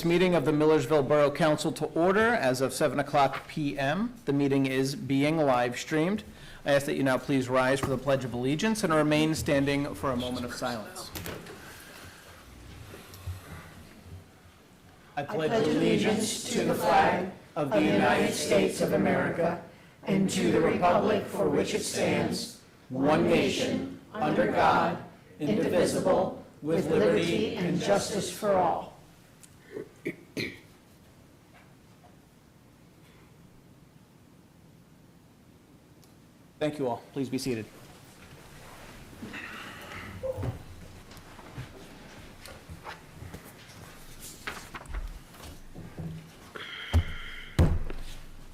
meeting of the Millersville Borough Council to order as of 7:00 p.m. The meeting is being live streamed. I ask that you now please rise for the Pledge of Allegiance and remain standing for a moment of silence. I pledge allegiance to the flag of the United States of America and to the republic for which it stands, one nation, under God, indivisible, with liberty and justice for all. Thank you all. Please be seated.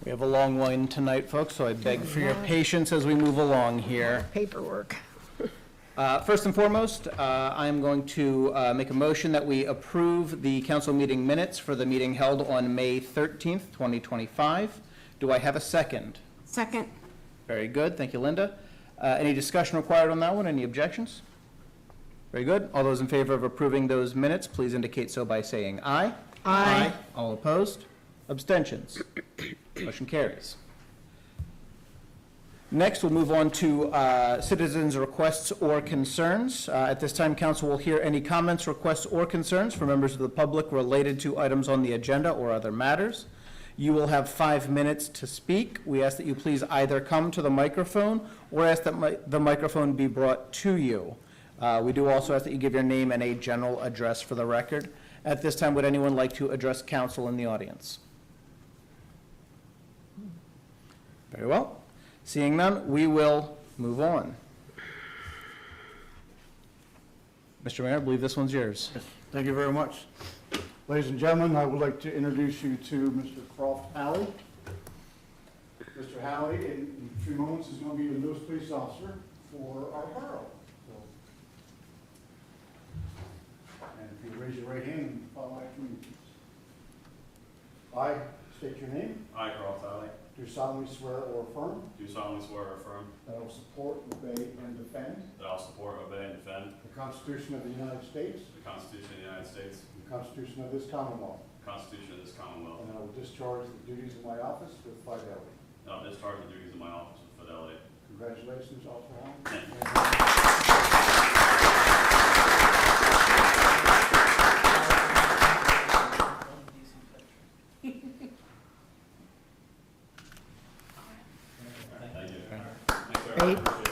We have a long one tonight, folks, so I beg for your patience as we move along here. Paperwork. First and foremost, I am going to make a motion that we approve the council meeting minutes for the meeting held on May 13th, 2025. Do I have a second? Second. Very good. Thank you, Linda. Any discussion required on that one? Any objections? Very good. All those in favor of approving those minutes, please indicate so by saying aye. Aye. All opposed? Abstentions? Motion carries. Next, we'll move on to citizens' requests or concerns. At this time, council will hear any comments, requests, or concerns from members of the public related to items on the agenda or other matters. You will have 5 minutes to speak. We ask that you please either come to the microphone or ask that the microphone be brought to you. We do also ask that you give your name and a general address for the record. At this time, would anyone like to address council in the audience? Very well. Seeing none, we will move on. Mr. Mayor, I believe this one's yours. Yes, thank you very much. Ladies and gentlemen, I would like to introduce you to Mr. Croft Halley. Mr. Halley, in a few moments, is going to be the newest police officer for our borough. And if you raise your right hand and follow after me, please. I state your name. I, Croft Halley, Do solemnly swear or affirm do solemnly swear or affirm that I will support, obey, and defend that I will support, obey, and defend the Constitution of the United States, the Constitution of the United States, the Constitution of this Commonwealth, the Constitution of this Commonwealth, and that I will discharge the duties of my office with fidelity. and I will discharge the duties of my office with fidelity. Congratulations, Officer Halley. Thank you. Thank you. Thanks, everyone. Appreciate it.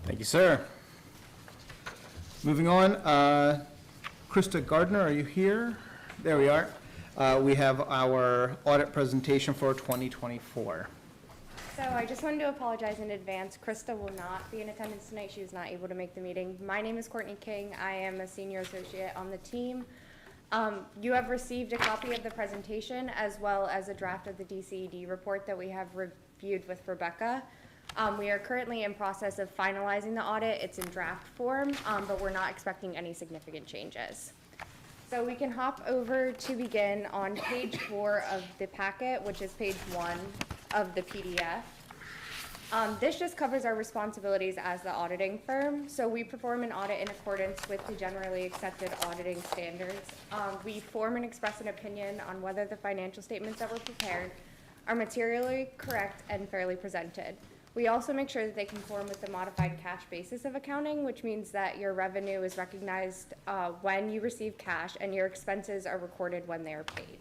Thank you, sir. Moving on, Krista Gardner, are you here? There we are. We have our audit presentation for 2024. So I just wanted to apologize in advance. Krista will not be in attendance tonight. She was not able to make the meeting. My name is Courtney King. I am a senior associate on the team. You have received a copy of the presentation as well as a draft of the DCED report that we have reviewed with Rebecca. We are currently in process of finalizing the audit. It's in draft form, but we're not expecting any significant changes. So we can hop over to begin on page 4 of the packet, which is page 1 of the PDF. This just covers our responsibilities as the auditing firm. So we perform an audit in accordance with the generally accepted auditing standards. We form and express an opinion on whether the financial statements that were prepared are materially correct and fairly presented. We also make sure that they conform with the modified cash basis of accounting, which means that your revenue is recognized when you receive cash and your expenses are recorded when they are paid.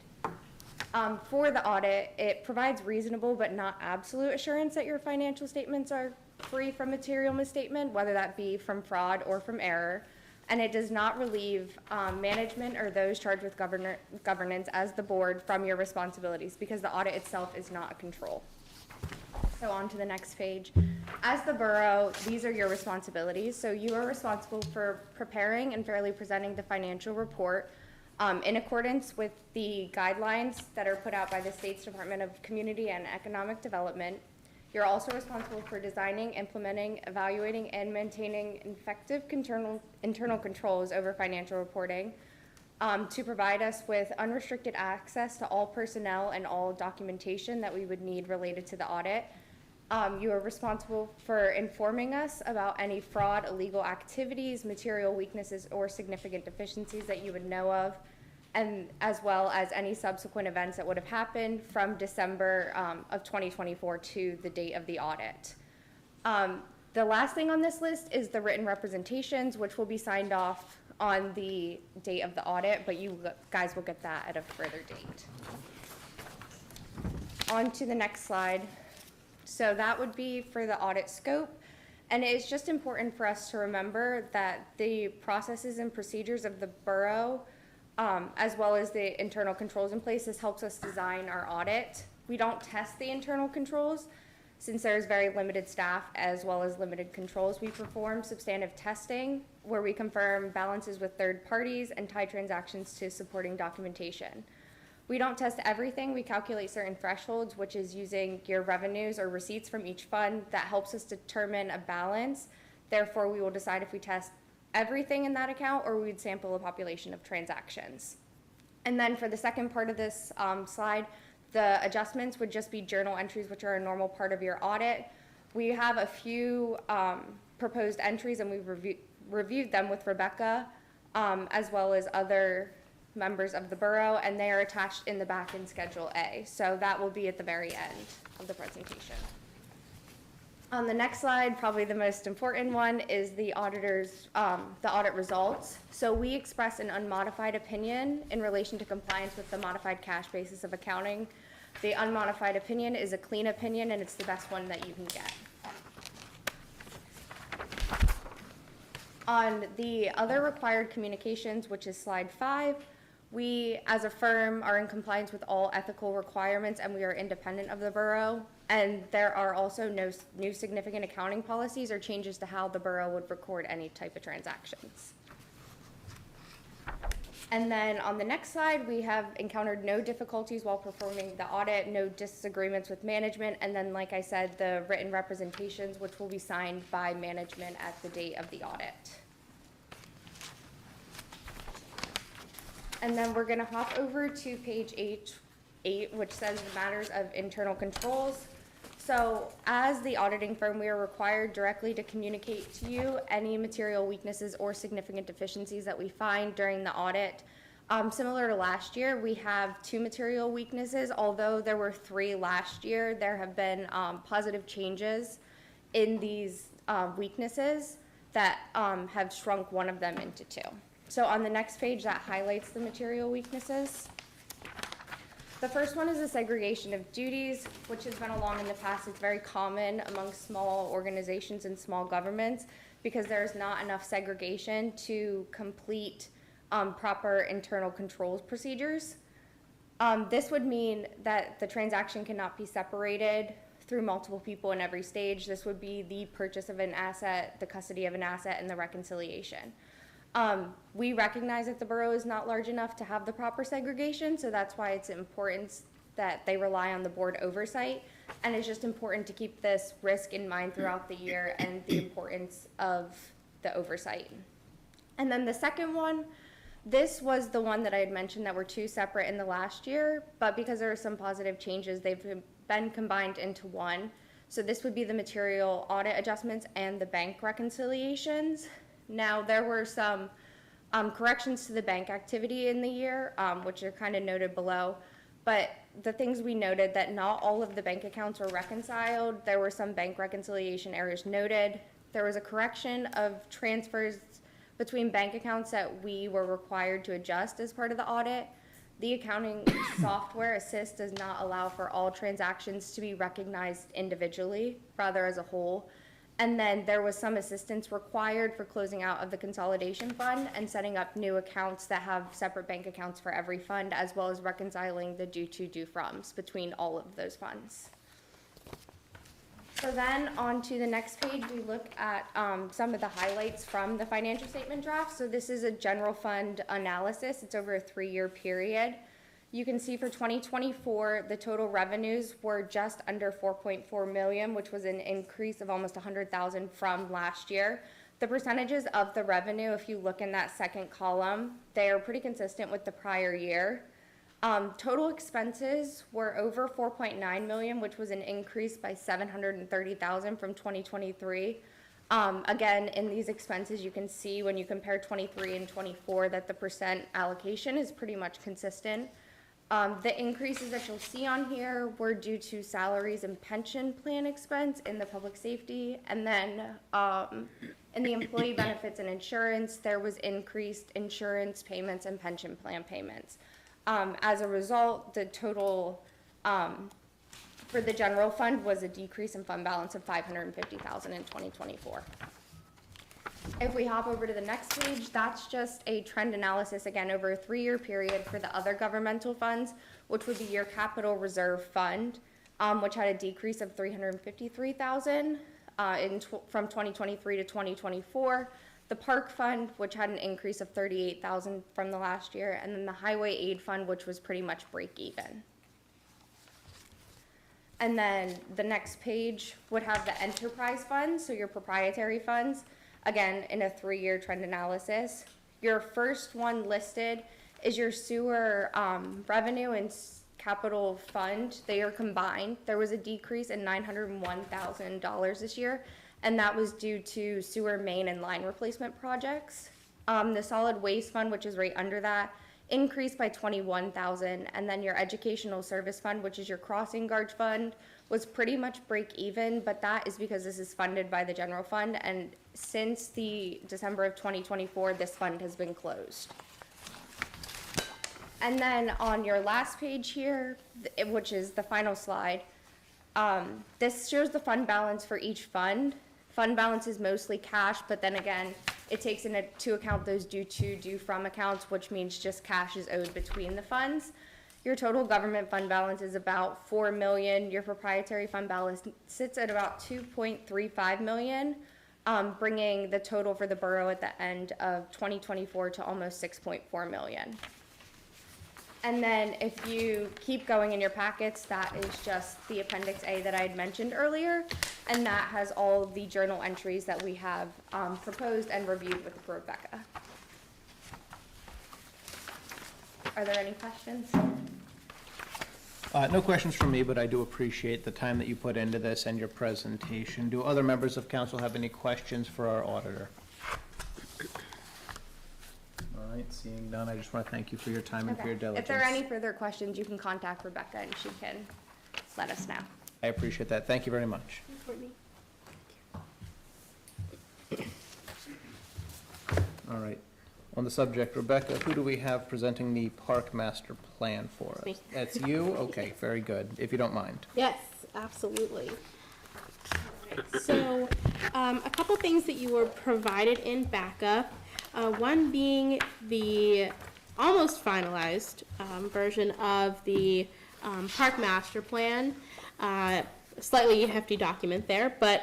For the audit, it provides reasonable but not absolute assurance that your financial statements are free from material misstatement, whether that be from fraud or from error, and it does not relieve management or those charged with governance as the board from your responsibilities, because the audit itself is not a control. So on to the next page. As the borough, these are your responsibilities. So you are responsible for preparing and fairly presenting the financial report in accordance with the guidelines that are put out by the state's Department of Community and Economic Development. You're also responsible for designing, implementing, evaluating, and maintaining effective internal controls over financial reporting to provide us with unrestricted access to all personnel and all documentation that we would need related to the audit. You are responsible for informing us about any fraud, illegal activities, material weaknesses, or significant deficiencies that you would know of, and as well as any subsequent events that would have happened from December of 2024 to the date of the audit. The last thing on this list is the written representations, which will be signed off on the date of the audit, but you guys will get that at a further date. On to the next slide. So that would be for the audit scope. And it is just important for us to remember that the processes and procedures of the borough, as well as the internal controls in place, this helps us design our audit. We don't test the internal controls since there's very limited staff as well as limited controls. We perform substantive testing where we confirm balances with third parties and tie transactions to supporting documentation. We don't test everything. We calculate certain thresholds, which is using your revenues or receipts from each fund that helps us determine a balance. Therefore, we will decide if we test everything in that account or we would sample a population of transactions. And then for the second part of this slide, the adjustments would just be journal entries, which are a normal part of your audit. We have a few proposed entries, and we've reviewed them with Rebecca, as well as other members of the borough, and they are attached in the back in Schedule A. So that will be at the very end of the presentation. On the next slide, probably the most important one is the auditor's, the audit results. So we express an unmodified opinion in relation to compliance with the modified cash basis of accounting. The unmodified opinion is a clean opinion, and it's the best one that you can get. On the other required communications, which is slide 5, we, as a firm, are in compliance with all ethical requirements, and we are independent of the borough. And there are also no new significant accounting policies or changes to how the borough would record any type of transactions. And then on the next slide, we have encountered no difficulties while performing the audit, no disagreements with management, and then, like I said, the written representations, which will be signed by management at the date of the audit. And then we're gonna hop over to page 8, which says the matters of internal controls. So as the auditing firm, we are required directly to communicate to you any material weaknesses or significant deficiencies that we find during the audit. Similar to last year, we have 2 material weaknesses. Although there were 3 last year, there have been positive changes in these weaknesses that have shrunk one of them into 2. So on the next page, that highlights the material weaknesses. The first one is the segregation of duties, which has been along in the past. It's very common among small organizations and small governments because there's not enough segregation to complete proper internal controls procedures. This would mean that the transaction cannot be separated through multiple people in every stage. This would be the purchase of an asset, the custody of an asset, and the reconciliation. We recognize that the borough is not large enough to have the proper segregation, so that's why it's important that they rely on the board oversight. And it's just important to keep this risk in mind throughout the year and the importance of the oversight. And then the second one, this was the one that I had mentioned that were 2 separate in the last year, but because there are some positive changes, they've been combined into one. So this would be the material audit adjustments and the bank reconciliations. Now, there were some corrections to the bank activity in the year, which are kind of noted below. But the things we noted that not all of the bank accounts were reconciled. There were some bank reconciliation errors noted. There was a correction of transfers between bank accounts that we were required to adjust as part of the audit. The accounting software Assist does not allow for all transactions to be recognized individually, rather as a whole. And then there was some assistance required for closing out of the consolidation fund and setting up new accounts that have separate bank accounts for every fund, as well as reconciling the due to, due froms between all of those funds. So then on to the next page, we look at some of the highlights from the financial statement draft. So this is a general fund analysis. It's over a 3-year period. You can see for 2024, the total revenues were just under 4.4 million, which was an increase of almost 100,000 from last year. The percentages of the revenue, if you look in that second column, they are pretty consistent with the prior year. Total expenses were over 4.9 million, which was an increase by 730,000 from 2023. Again, in these expenses, you can see when you compare 23 and 24 that the percent allocation is pretty much consistent. The increases that you'll see on here were due to salaries and pension plan expense in the public safety, and then in the employee benefits and insurance, there was increased insurance payments and pension plan payments. As a result, the total for the general fund was a decrease in fund balance of 550,000 in 2024. If we hop over to the next page, that's just a trend analysis, again, over a 3-year period for the other governmental funds, which would be your capital reserve fund, which had a decrease of 353,000 from 2023 to 2024. The park fund, which had an increase of 38,000 from the last year, and then the highway aid fund, which was pretty much break even. And then the next page would have the enterprise funds, so your proprietary funds, again, in a 3-year trend analysis. Your first one listed is your sewer revenue and capital fund. They are combined. There was a decrease in $901,000 this year, and that was due to sewer main and line replacement projects. The solid waste fund, which is right under that, increased by 21,000, and then your educational service fund, which is your crossing guard fund, was pretty much break even, but that is because this is funded by the general fund, and since the December of 2024, this fund has been closed. And then on your last page here, which is the final slide, this shows the fund balance for each fund. Fund balance is mostly cash, but then again, it takes into account those due to, due from accounts, which means just cash is owed between the funds. Your total government fund balance is about 4 million. Your proprietary fund balance sits at about 2.35 million, bringing the total for the borough at the end of 2024 to almost 6.4 million. And then if you keep going in your packets, that is just the Appendix A that I had mentioned earlier, and that has all the journal entries that we have proposed and reviewed with Rebecca. Are there any questions? No questions from me, but I do appreciate the time that you put into this and your presentation. Do other members of council have any questions for our auditor? All right, seeing none, I just want to thank you for your time and for your diligence. If there are any further questions, you can contact Rebecca and she can let us know. I appreciate that. Thank you very much. Courtney. All right. On the subject, Rebecca, who do we have presenting the park master plan for us? Me. That's you? Okay, very good, if you don't mind. Yes, absolutely. So, a couple things that you were provided in backup. One being the almost finalized version of the park master plan. Slightly hefty document there, but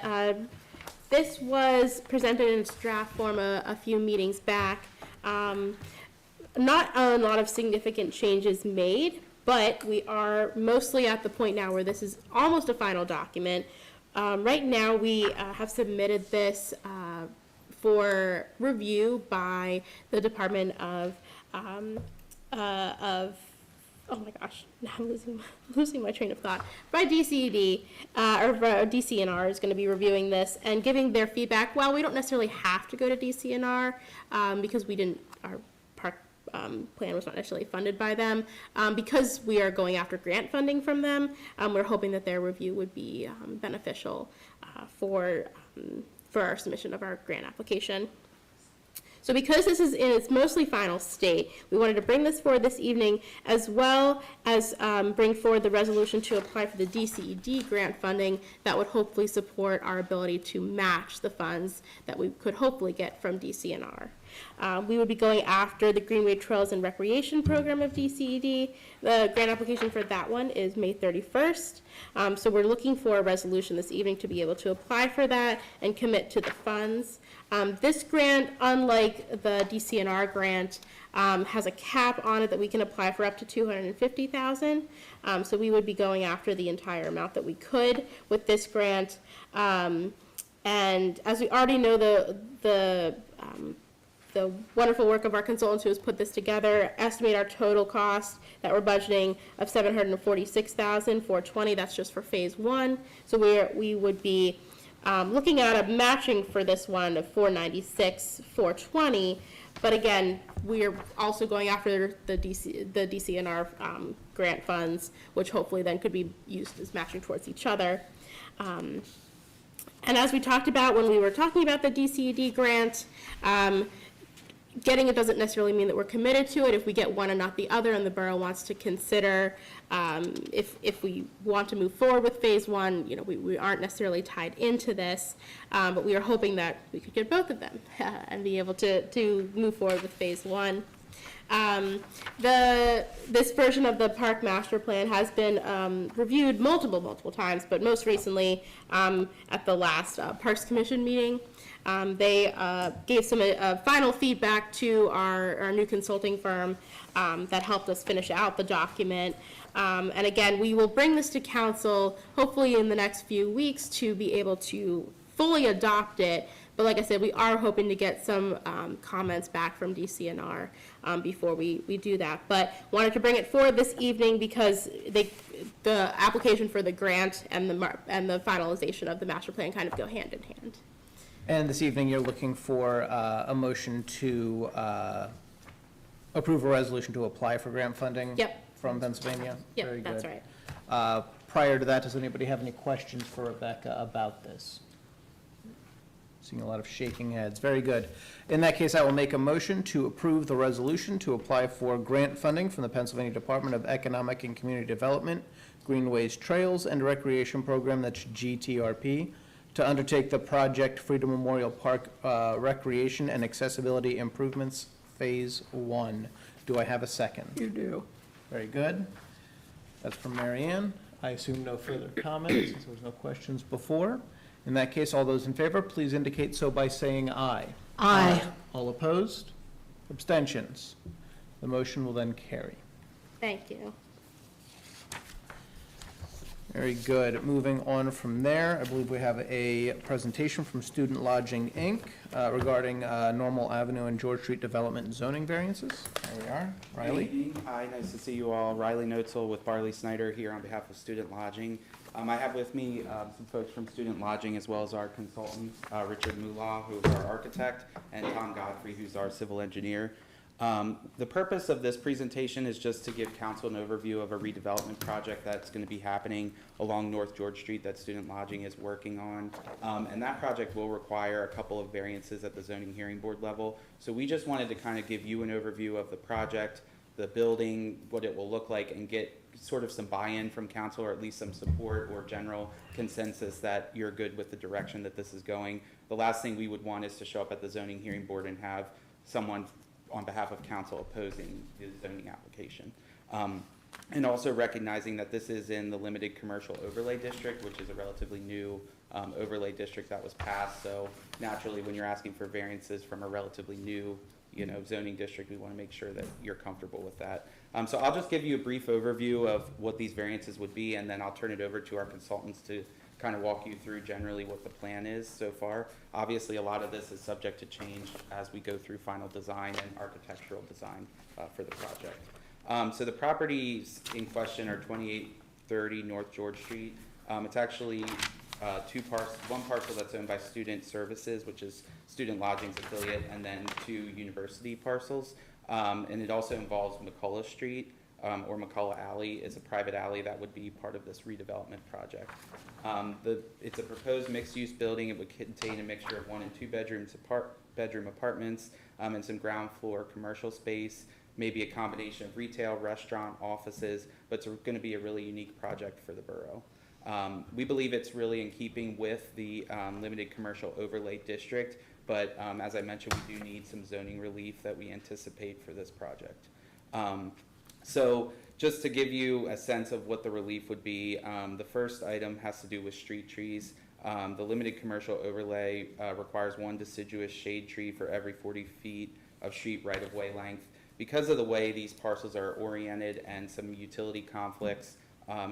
this was presented in its draft form a few meetings back. Not a lot of significant changes made, but we are mostly at the point now where this is almost a final document. Right now, we have submitted this for review by the Department of oh my gosh, now I'm losing my train of thought. By DCED, or DCNR is going to be reviewing this and giving their feedback. Well, we don't necessarily have to go to DCNR because our park plan was not necessarily funded by them. Because we are going after grant funding from them, we're hoping that their review would be beneficial for our submission of our grant application. So because this is in its mostly final state, we wanted to bring this forward this evening, as well as bring forward the resolution to apply for the DCED grant funding that would hopefully support our ability to match the funds that we could hopefully get from DCNR. We would be going after the Greenway Trails and Recreation Program of DCED. The grant application for that one is May 31st. So we're looking for a resolution this evening to be able to apply for that and commit to the funds. This grant, unlike the DCNR grant, has a cap on it that we can apply for up to $250,000. So we would be going after the entire amount that we could with this grant. And as we already know, the the wonderful work of our consultants who has put this together, estimate our total cost that we're budgeting of $746,420. That's just for phase one. So we would be looking at a matching for this one of $496,420. But again, we're also going after the DCNR grant funds, which hopefully then could be used as matching towards each other. And as we talked about when we were talking about the DCED grant, getting it doesn't necessarily mean that we're committed to it. If we get one and not the other, and the borough wants to consider if we want to move forward with phase one, we aren't necessarily tied into this, but we are hoping that we could get both of them and be able to move forward with phase one. This version of the park master plan has been reviewed multiple times, but most recently at the last Parks Commission meeting. They gave some final feedback to our new consulting firm that helped us finish out the document. And again, we will bring this to council hopefully in the next few weeks to be able to fully adopt it. But like I said, we are hoping to get some comments back from DCNR before we do that. But wanted to bring it forward this evening because the application for the grant and the finalization of the master plan kind of go hand in hand. And this evening, you're looking for a motion to approve a resolution to apply for grant funding? Yep. From Pennsylvania? Yep, Very that's good. right. Prior to that, does anybody have any questions for Rebecca about this? Seeing a lot of shaking heads. Very good. In that case, I will make a motion to approve the resolution to apply for grant funding from the Pennsylvania Department of Economic and Community Development, Greenways Trails and Recreation Program, that's GTRP, to undertake the project Freedom Memorial Park Recreation and Accessibility Improvements Phase 1. Do I have a second? You do. Very good. That's from Mary Ann. I assume no further comments, since there was no questions before. In that case, all those in favor, please indicate so by saying aye. Aye. All opposed? Abstentions? The motion will then carry. Thank you. Very good. Moving on from there, I believe we have a presentation from Student Lodging, Inc. Regarding Normal Avenue and George Street development and zoning variances. There we are. Riley? Good evening. Hi, nice to see you all. Riley Notzel with Barley Snyder here on behalf of Student Lodging. I have with me some folks from Student Lodging as well as our consultant, Richard Mullah, who is our architect, and Tom Godfrey, who's our civil engineer. The purpose of this presentation is just to give council an overview of a redevelopment project that's going to be happening along North George Street that Student Lodging is working on. And that project will require a couple of variances at the zoning hearing board level. So we just wanted to kind of give you an overview of the project, the building, what it will look like, and get sort of some buy-in from council, or at least some support or general consensus that you're good with the direction that this is going. The last thing we would want is to show up at the zoning hearing board and have someone on behalf of council opposing the zoning application. And also recognizing that this is in the limited commercial overlay district, which is a relatively new overlay district that was passed. So naturally, when you're asking for variances from a relatively new zoning district, we want to make sure that you're comfortable with that. So I'll just give you a brief overview of what these variances would be, and then I'll turn it over to our consultants to kind of walk you through generally what the plan is so far. Obviously, a lot of this is subject to change as we go through final design and architectural design for the project. So the properties in question are 2830 North George Street. It's actually one parcel that's owned by Student Services, which is Student Lodging's affiliate, and then 2 university parcels. And it also involves McCullough Street, or McCullough Alley is a private alley that would be part of this redevelopment project. It's a proposed mixed-use building. It would contain a mixture of 1 and 2 bedroom apartments, and some ground floor commercial space, maybe a combination of retail, restaurant, offices, but it's going to be a really unique project for the borough. We believe it's really in keeping with the limited commercial overlay district, but as I mentioned, we do need some zoning relief that we anticipate for this project. So just to give you a sense of what the relief would be, the first item has to do with street trees. The limited commercial overlay requires 1 deciduous shade tree for every 40 feet of street right-of-way length. Because of the way these parcels are oriented and some utility conflicts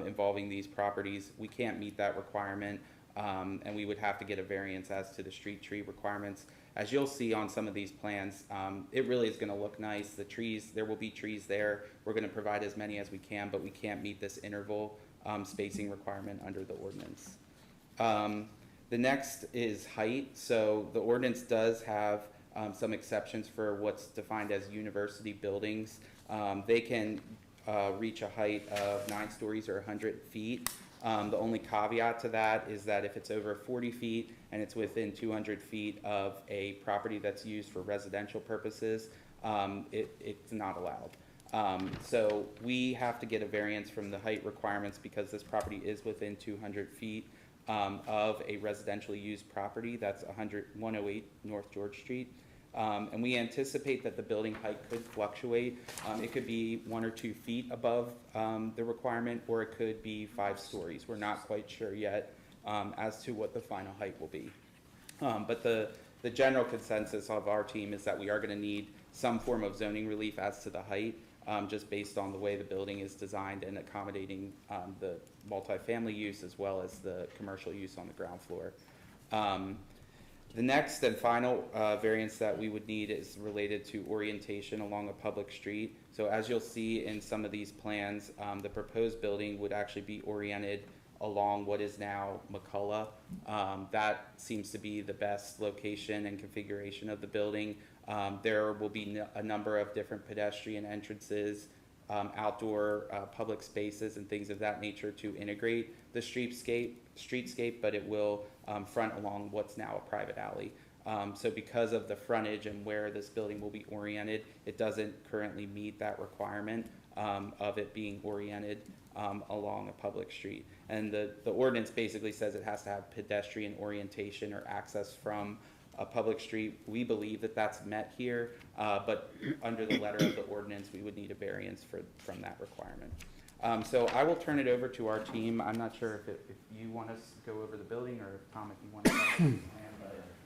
involving these properties, we can't meet that requirement. and we would have to get a variance as to the street tree requirements. As you'll see on some of these plans, it really is gonna look nice. The trees, there will be trees there. We're gonna provide as many as we can, but we can't meet this interval spacing requirement under the ordinance. The next is height. So the ordinance does have some exceptions for what's defined as university buildings. They can reach a height of 9 stories or 100 feet. The only caveat to that is that if it's over 40 feet and it's within 200 feet of a property that's used for residential purposes, it's not allowed. So we have to get a variance from the height requirements because this property is within 200 feet of a residentially used property. That's 108 North George Street. And we anticipate that the building height could fluctuate. It could be 1 or 2 feet above the requirement, or it could be 5 stories. We're not quite sure yet as to what the final height will be. But the general consensus of our team is that we are going to need some form of zoning relief as to the height, just based on the way the building is designed and accommodating the multifamily use as well as the commercial use on the ground floor. The next and final variance that we would need is related to orientation along a public street. So as you'll see in some of these plans, the proposed building would actually be oriented along what is now McCullough. That seems to be the best location and configuration of the building. There will be a number of different pedestrian entrances, outdoor public spaces and things of that nature to integrate the streetscape, but it will front along what's now a private alley. So because of the frontage and where this building will be oriented, it doesn't currently meet that requirement of it being oriented along a public street. And the ordinance basically says it has to have pedestrian orientation or access from a public street. We believe that that's met here, but under the letter of the ordinance, we would need a variance from that requirement. So I will turn it over to our team. I'm not sure if you want us to go over the building, or if Tom, if you want to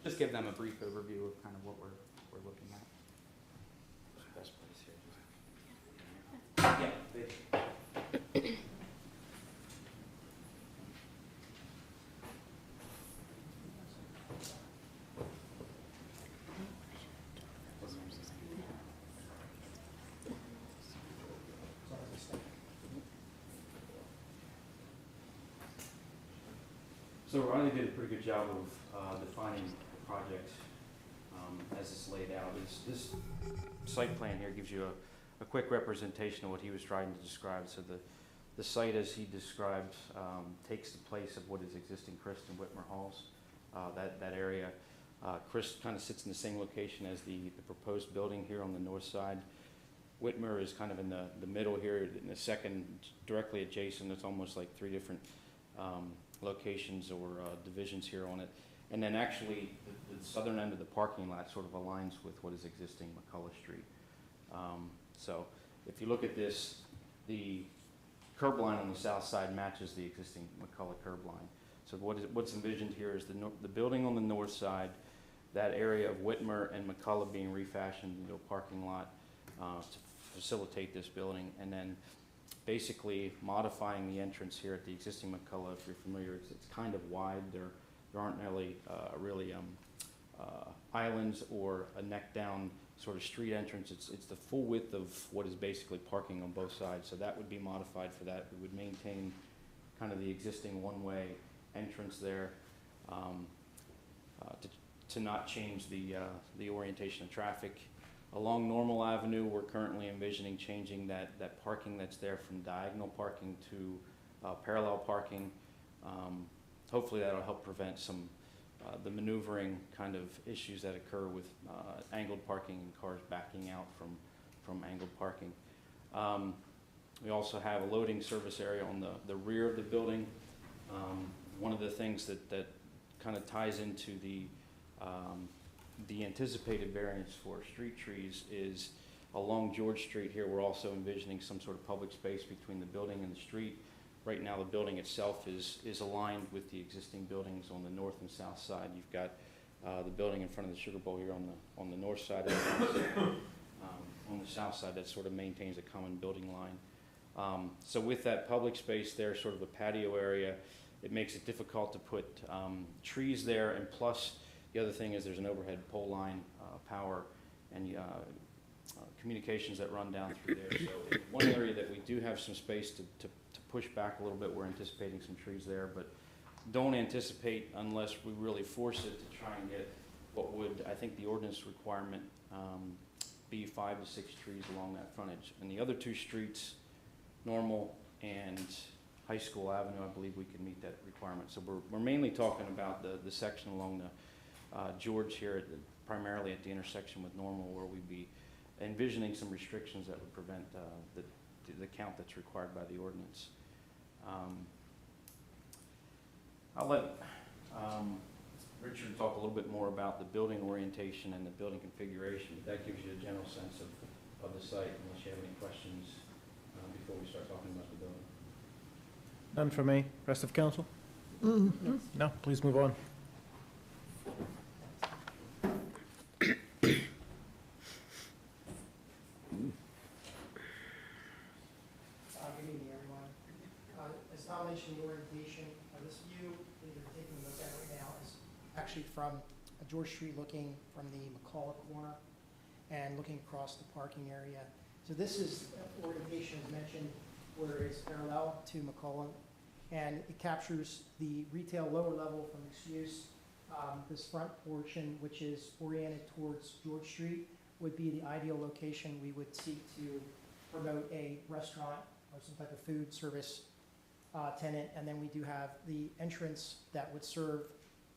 just give them a brief overview of kind of what we're looking at. Best place here. Yeah. So Riley did a pretty good job of defining the project as it's laid out. This site plan here gives you a quick representation of what he was trying to describe. So the site, as he described, takes the place of what is existing Christ and Whitmer Halls. That area, Christ kind of sits in the same location as the proposed building here on the north side. Whitmer is kind of in the middle here, in the second, directly adjacent. It's almost like 3 different locations or divisions here on it. And then actually the southern end of the parking lot sort of aligns with what is existing McCullough Street. So if you look at this, the curb line on the south side matches the existing McCullough curb line. So what's envisioned here is the building on the north side, that area of Whitmer and McCullough being refashioned into a parking lot to facilitate this building, and then basically modifying the entrance here at the existing McCullough. If you're familiar, it's kind of wide. There aren't really islands or a neck down sort of street entrance. It's the full width of what is basically parking on both sides. So that would be modified for that. We would maintain kind of the existing one-way entrance there to not change the orientation of traffic. Along Normal Avenue, we're currently envisioning changing that parking that's there from diagonal parking to parallel parking. Hopefully that'll help prevent some the maneuvering kind of issues that occur with angled parking and cars backing out from angled parking. We also have a loading service area on the rear of the building. One of the things that kind of ties into the anticipated variance for street trees is along George Street here. We're also envisioning some sort of public space between the building and the street. Right now the building itself is aligned with the existing buildings on the north and south side. You've got the building in front of the Sugar Bowl here on the north side of the house. On the south side, that sort of maintains a common building line. So with that public space there, sort of a patio area, it makes it difficult to put trees there, and plus, the other thing is there's an overhead pole line, power, and communications that run down through there. So in one area that we do have some space to push back a little bit, we're anticipating some trees there, but don't anticipate, unless we really force it, to try and get what would, I think the ordinance requirement, be 5 to 6 trees along that frontage. And the other two streets, Normal and High School Avenue, I believe we can meet that requirement. So we're mainly talking about the section along the George here, primarily at the intersection with Normal, where we'd be envisioning some restrictions that would prevent the count that's required by the ordinance. I'll let Richard talk a little bit more about the building orientation and the building configuration. That gives you a general sense of the site, unless you have any questions before we start talking about the building. None for me. Rest of council? No, please move on. Good evening, everyone. As Tom mentioned, the orientation of this view that you're taking a look at right now is actually from George Street, looking from the McCullough corner and looking across the parking area. So this is orientation, as mentioned, where it's parallel to McCullough, and it captures the retail lower level from mixed use. This front portion, which is oriented towards George Street, would be the ideal location. We would seek to promote a restaurant or some type of food service tenant, and then we do have the entrance that would serve,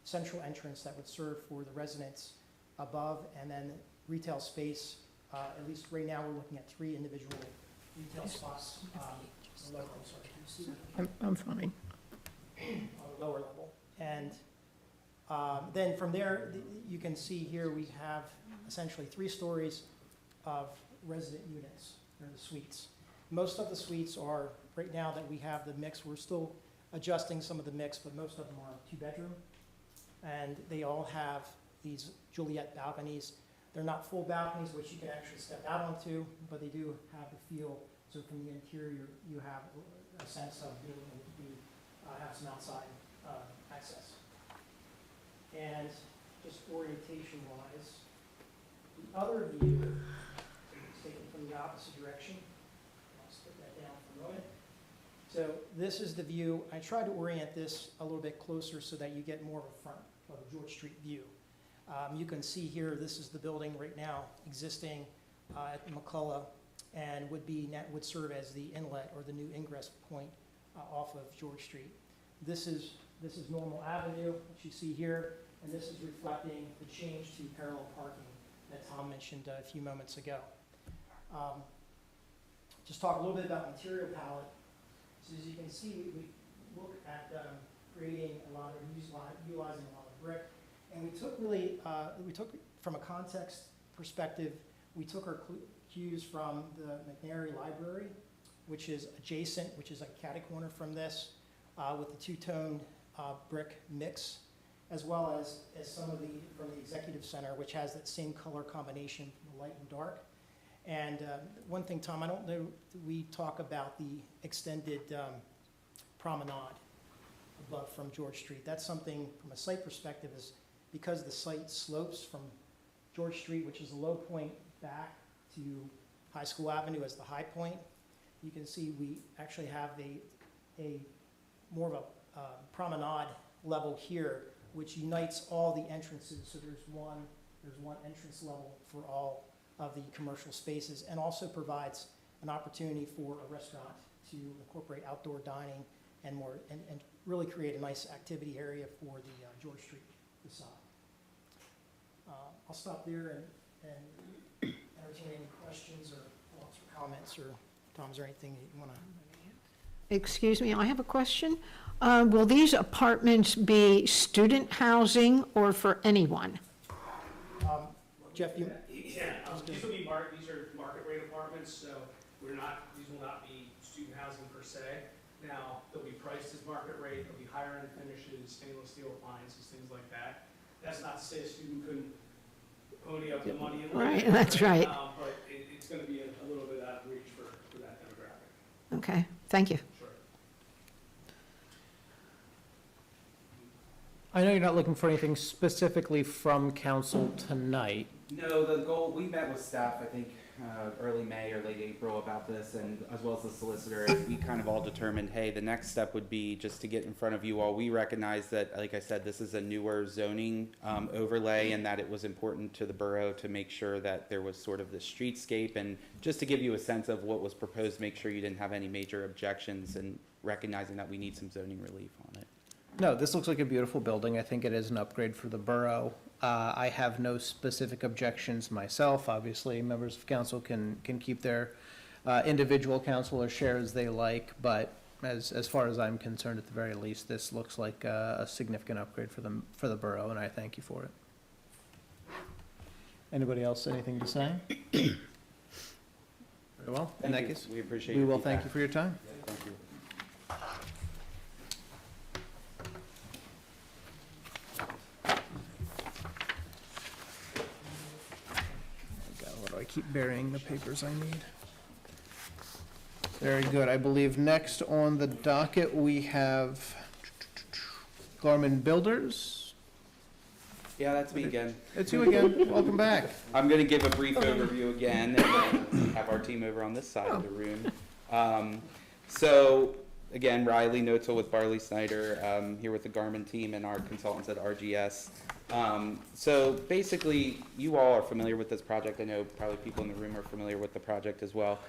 central entrance that would serve for the residents above, and then retail space. At least right now, we're looking at 3 individual retail spots. I'm fine. On the lower level. And then from there, you can see here we have essentially 3 stories of resident units, or the suites. Most of the suites are, right now that we have the mix, we're still adjusting some of the mix, but most of them are 2-bedroom. And they all have these Juliet balconies. They're not full balconies, which you can actually step out onto, but they do have the feel. So from the interior, you have a sense of being able to have some outside access. And just orientation-wise, the other view is taken from the opposite direction. I'll just put that down for a moment. So this is the view. I tried to orient this a little bit closer so that you get more of a front of the George Street view. You can see here, this is the building right now existing at McCullough, and would serve as the inlet or the new ingress point off of George Street. This is Normal Avenue, which you see here, and this is reflecting the change to parallel parking that Tom mentioned a few moments ago. Just talk a little bit about material palette. So as you can see, we look at creating utilizing a lot of brick, and we took from a context perspective, we took our cues from the McNary Library, which is adjacent, which is a catty corner from this, with the 2-tone brick mix, as well as some of from the Executive Center, which has that same color combination, light and dark. And one thing, Tom, I don't know, we talk about the extended promenade above from George Street. That's something from a site perspective, is because the site slopes from George Street, which is a low point, back to High School Avenue as the high point. You can see we actually have a more of a promenade level here, which unites all the entrances. So there's one entrance level for all of the commercial spaces, and also provides an opportunity for a restaurant to incorporate outdoor dining and more, and really create a nice activity area for the George Street facade. I'll stop there and entertain any questions or thoughts or comments, or Tom, is there anything that you want to? Excuse me, I have a question. Will these apartments be student housing or for anyone? Jeff, you? Yeah, these are market rate apartments, so these will not be student housing per se. Now, they'll be priced as market rate, they'll be higher end finishes, stainless steel appliances, things like that. That's not to say a student couldn't pony up the money and live. Right, that's right. But it's gonna be a little bit out of reach for that demographic. Okay, thank you. Sure. I know you're not looking for anything specifically from council tonight. No, the goal, we met with staff, I think, early May or late April about this, and as well as the solicitor, and we kind of all determined, hey, the next step would be just to get in front of you all. We recognize that, like I said, this is a newer zoning overlay, and that it was important to the borough to make sure that there was sort of the streetscape, and just to give you a sense of what was proposed, make sure you didn't have any major objections, and recognizing that we need some zoning relief on it. No, this looks like a beautiful building. I think it is an upgrade for the borough. I have no specific objections myself. Obviously, members of council can keep their individual council or share as they like, but as far as I'm concerned, at the very least, this looks like a significant upgrade for the borough, and I thank you for it. Anybody else, anything to say? Very well, in that Thank you. case, We appreciate we your will thank feedback. you for your time. Thank you. God, what do I keep burying the papers I need? Very good. I believe next on the docket, we have Garmin Builders. Yeah, that's me again. It's you again. Welcome back. I'm going to give a brief overview again, and then have our team over on this side of the room. So, again, Riley Notzel with Barley Snyder, here with the Garmin team and our consultants at RGS. So basically, you all are familiar with this project. I know probably people in the room are familiar with the project as well.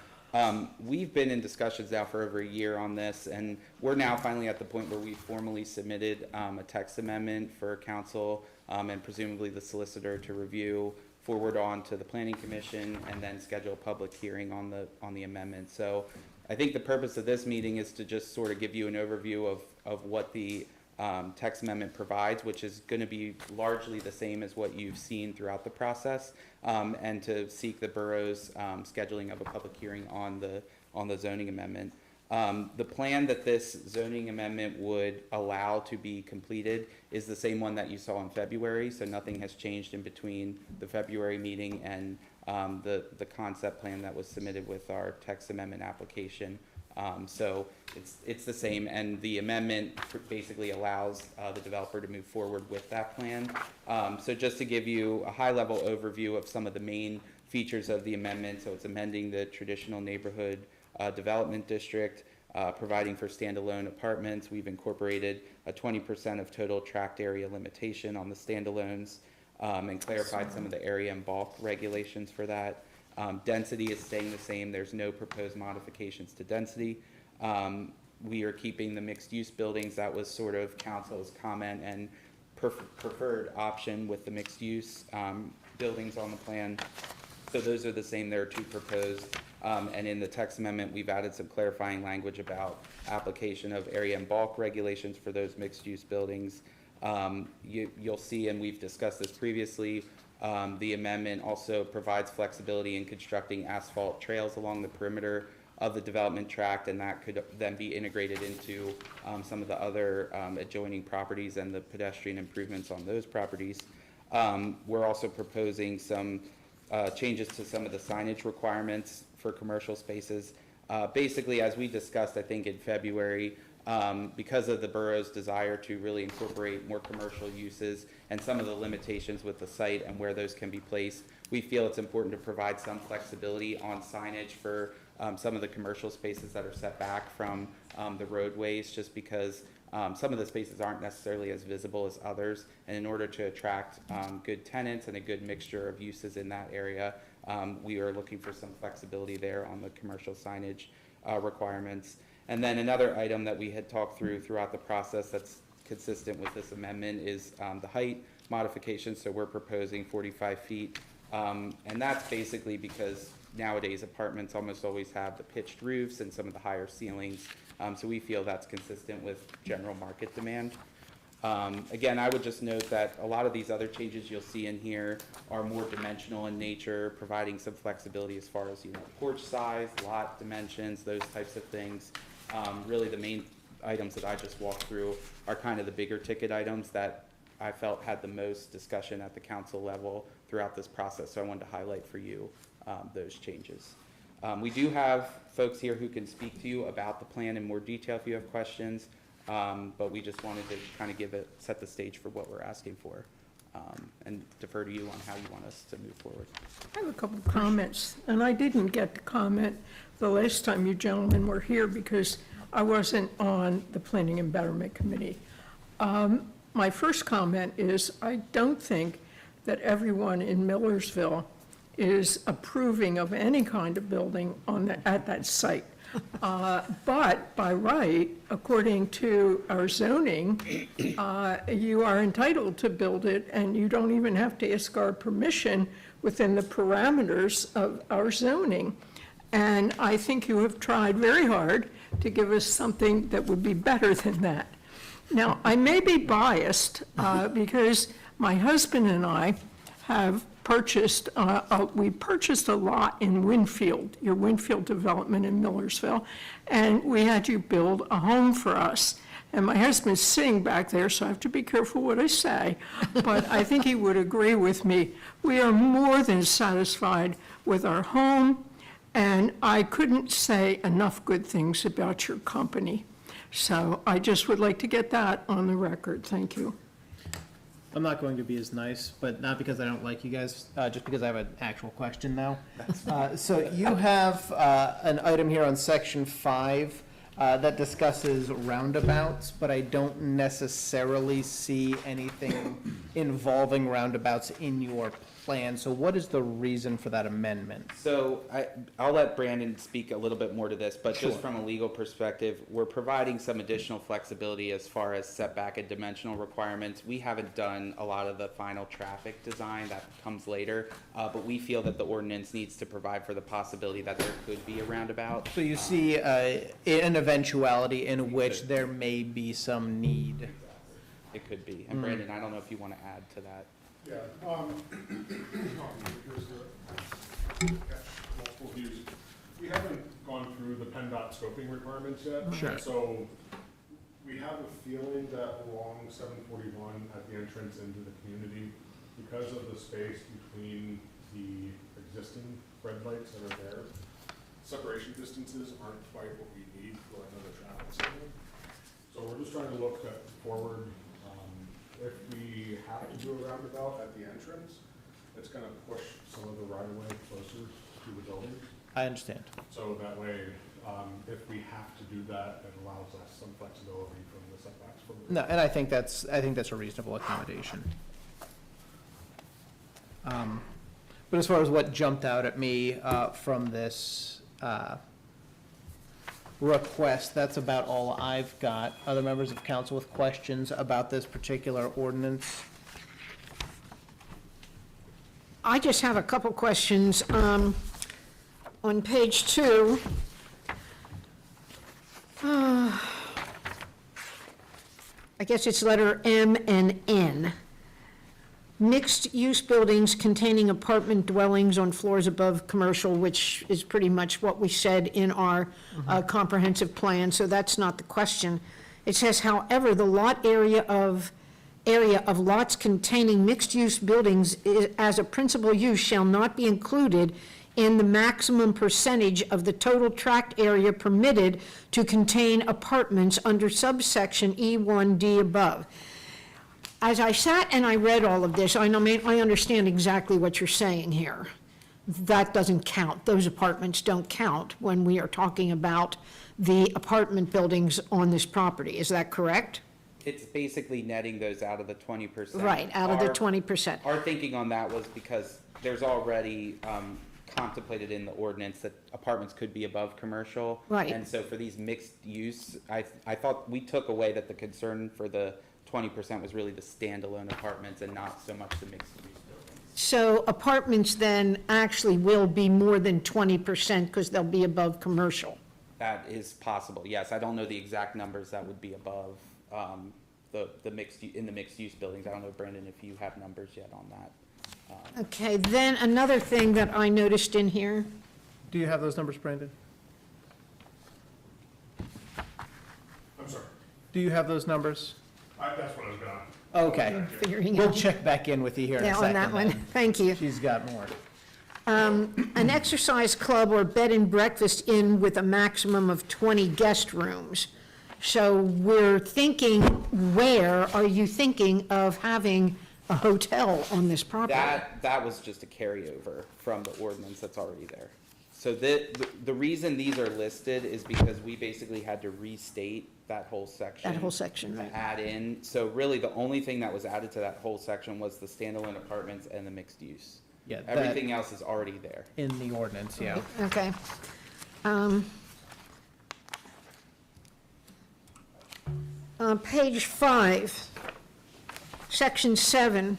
We've been in discussions now for over a year on this, and we're now finally at the point where we formally submitted a text amendment for council and presumably the solicitor to review, forward on to the planning commission, and then schedule a public hearing on the amendment. So I think the purpose of this meeting is to just sort of give you an overview of what the text amendment provides, which is going to be largely the same as what you've seen throughout the process, and to seek the borough's scheduling of a public hearing on the zoning amendment. The plan that this zoning amendment would allow to be completed is the same one that you saw in February, so nothing has changed in between the February meeting and the concept plan that was submitted with our text amendment application. So it's the same, and the amendment basically allows the developer to move forward with that plan. So just to give you a high-level overview of some of the main features of the amendment, so it's amending the traditional neighborhood development district, providing for standalone apartments. We've incorporated a 20% of total tract area limitation on the standalones, and clarified some of the area and bulk regulations for that. Density is staying the same. There's no proposed modifications to density. We are keeping the mixed-use buildings. That was sort of council's comment and preferred option with the mixed-use buildings on the plan. So those are the same. There are two proposed. And in the text amendment, we've added some clarifying language about application of area and bulk regulations for those mixed-use buildings. You'll see, and we've discussed this previously, the amendment also provides flexibility in constructing asphalt trails along the perimeter of the development tract, and that could then be integrated into some of the other adjoining properties and the pedestrian improvements on those properties. We're also proposing some changes to some of the signage requirements for commercial spaces. Basically, as we discussed, I think in February, because of the borough's desire to really incorporate more commercial uses and some of the limitations with the site and where those can be placed, we feel it's important to provide some flexibility on signage for some of the commercial spaces that are set back from the roadways, just because some of the spaces aren't necessarily as visible as others. And in order to attract good tenants and a good mixture of uses in that area, we are looking for some flexibility there on the commercial signage requirements. And then another item that we had talked throughout the process that's consistent with this amendment is the height modification. So we're proposing 45 feet. And that's basically because nowadays apartments almost always have the pitched roofs and some of the higher ceilings. So we feel that's consistent with general market demand. Again, I would just note that a lot of these other changes you'll see in here are more dimensional in nature, providing some flexibility as far as, porch size, lot dimensions, those types of things. Really the main items that I just walked through are kind of the bigger ticket items that I felt had the most discussion at the council level throughout this process. So I wanted to highlight for you those changes. We do have folks here who can speak to you about the plan in more detail if you have questions. But we just wanted to kind of set the stage for what we're asking for, and defer to you on how you want us to move forward. I have a couple of comments, and I didn't get to comment the last time you gentlemen were here because I wasn't on the Planning and Betterment Committee. My first comment is I don't think that everyone in Millersville is approving of any kind of building at that site. But by right, according to our zoning, you are entitled to build it, and you don't even have to ask our permission within the parameters of our zoning. And I think you have tried very hard to give us something that would be better than that. Now, I may be biased because my husband and I have purchased, we purchased a lot in Winfield, your Winfield development in Millersville, and we had you build a home for us. And my husband's sitting back there, so I have to be careful what I say, but I think he would agree with me. We are more than satisfied with our home, and I couldn't say enough good things about your company. So I just would like to get that on the record. Thank you. I'm not going to be as nice, but not because I don't like you guys, just because I have an actual question now. So you have an item here on section 5 that discusses roundabouts, but I don't necessarily see anything involving roundabouts in your plan. So what is the reason for that amendment? So I'll let Brandon speak a little bit more to this, but just from a legal perspective, we're providing some additional flexibility as far as setback and dimensional requirements. We haven't done a lot of the final traffic design, that comes later, but we feel that the ordinance needs to provide for the possibility that there could be a roundabout. So you see an eventuality in which there may be some need. It could be. And Brandon, I don't know if you want to add to that. Yeah, here's the multiple views. We haven't gone through the PennDOT scoping requirements yet. Sure. So we have a feeling that along 741 at the entrance into the community, because of the space between the existing red lights that are there, separation distances aren't quite what we need for another traffic signal. So we're just trying to look forward. If we have to do a roundabout at the entrance, it's going to push some of the right-of-way closer to the buildings. I understand. So that way, if we have to do that, it allows us some flexibility from the setbacks from the. No, and I think that's a reasonable accommodation. But as far as what jumped out at me from this request, that's about all I've got. Other members of council with questions about this particular ordinance? I just have a couple questions. On page 2, I guess it's letter M and N. Mixed-use buildings containing apartment dwellings on floors above commercial, which is pretty much what we said in our comprehensive plan, so that's not the question. It says, however, the lot area of lots containing mixed-use buildings as a principal use shall not be included in the maximum percentage of the total tract area permitted to contain apartments under subsection E1D above. As I sat and I read all of this, I understand exactly what you're saying here. That doesn't count. Those apartments don't count when we are talking about the apartment buildings on this property. Is that correct? It's basically netting those out of the 20%. Right, out of the 20%. Our thinking on that was because there's already contemplated in the ordinance that apartments could be above commercial. Right. And so for these mixed use, I thought we took away that the concern for the 20% was really the standalone apartments and not so much the mixed use buildings. So apartments then actually will be more than 20% because they'll be above commercial. That is possible, yes. I don't know the exact numbers that would be above the mixed use buildings. I don't know, Brandon, if you have numbers yet on that. Okay, then another thing that I noticed in here, Do you have those numbers, Brandon? I'm sorry, Do you have those numbers? that's what I was gonna. Okay. figuring We'll out, check back in with you here in a yeah, second. on that one, then. thank you. She's got more. An exercise club or bed and breakfast inn with a maximum of 20 guest rooms So we're thinking, where are you thinking of having a hotel on this property? That was just a carryover from the ordinance that's already there. So the reason these are listed is because we basically had to restate that whole section. That whole section, to right. add in, so really the only thing that was added to that whole section was the standalone apartments and the mixed use. Yeah, that- Everything else is already there. In the ordinance, yeah. Okay. Page 5, section 7.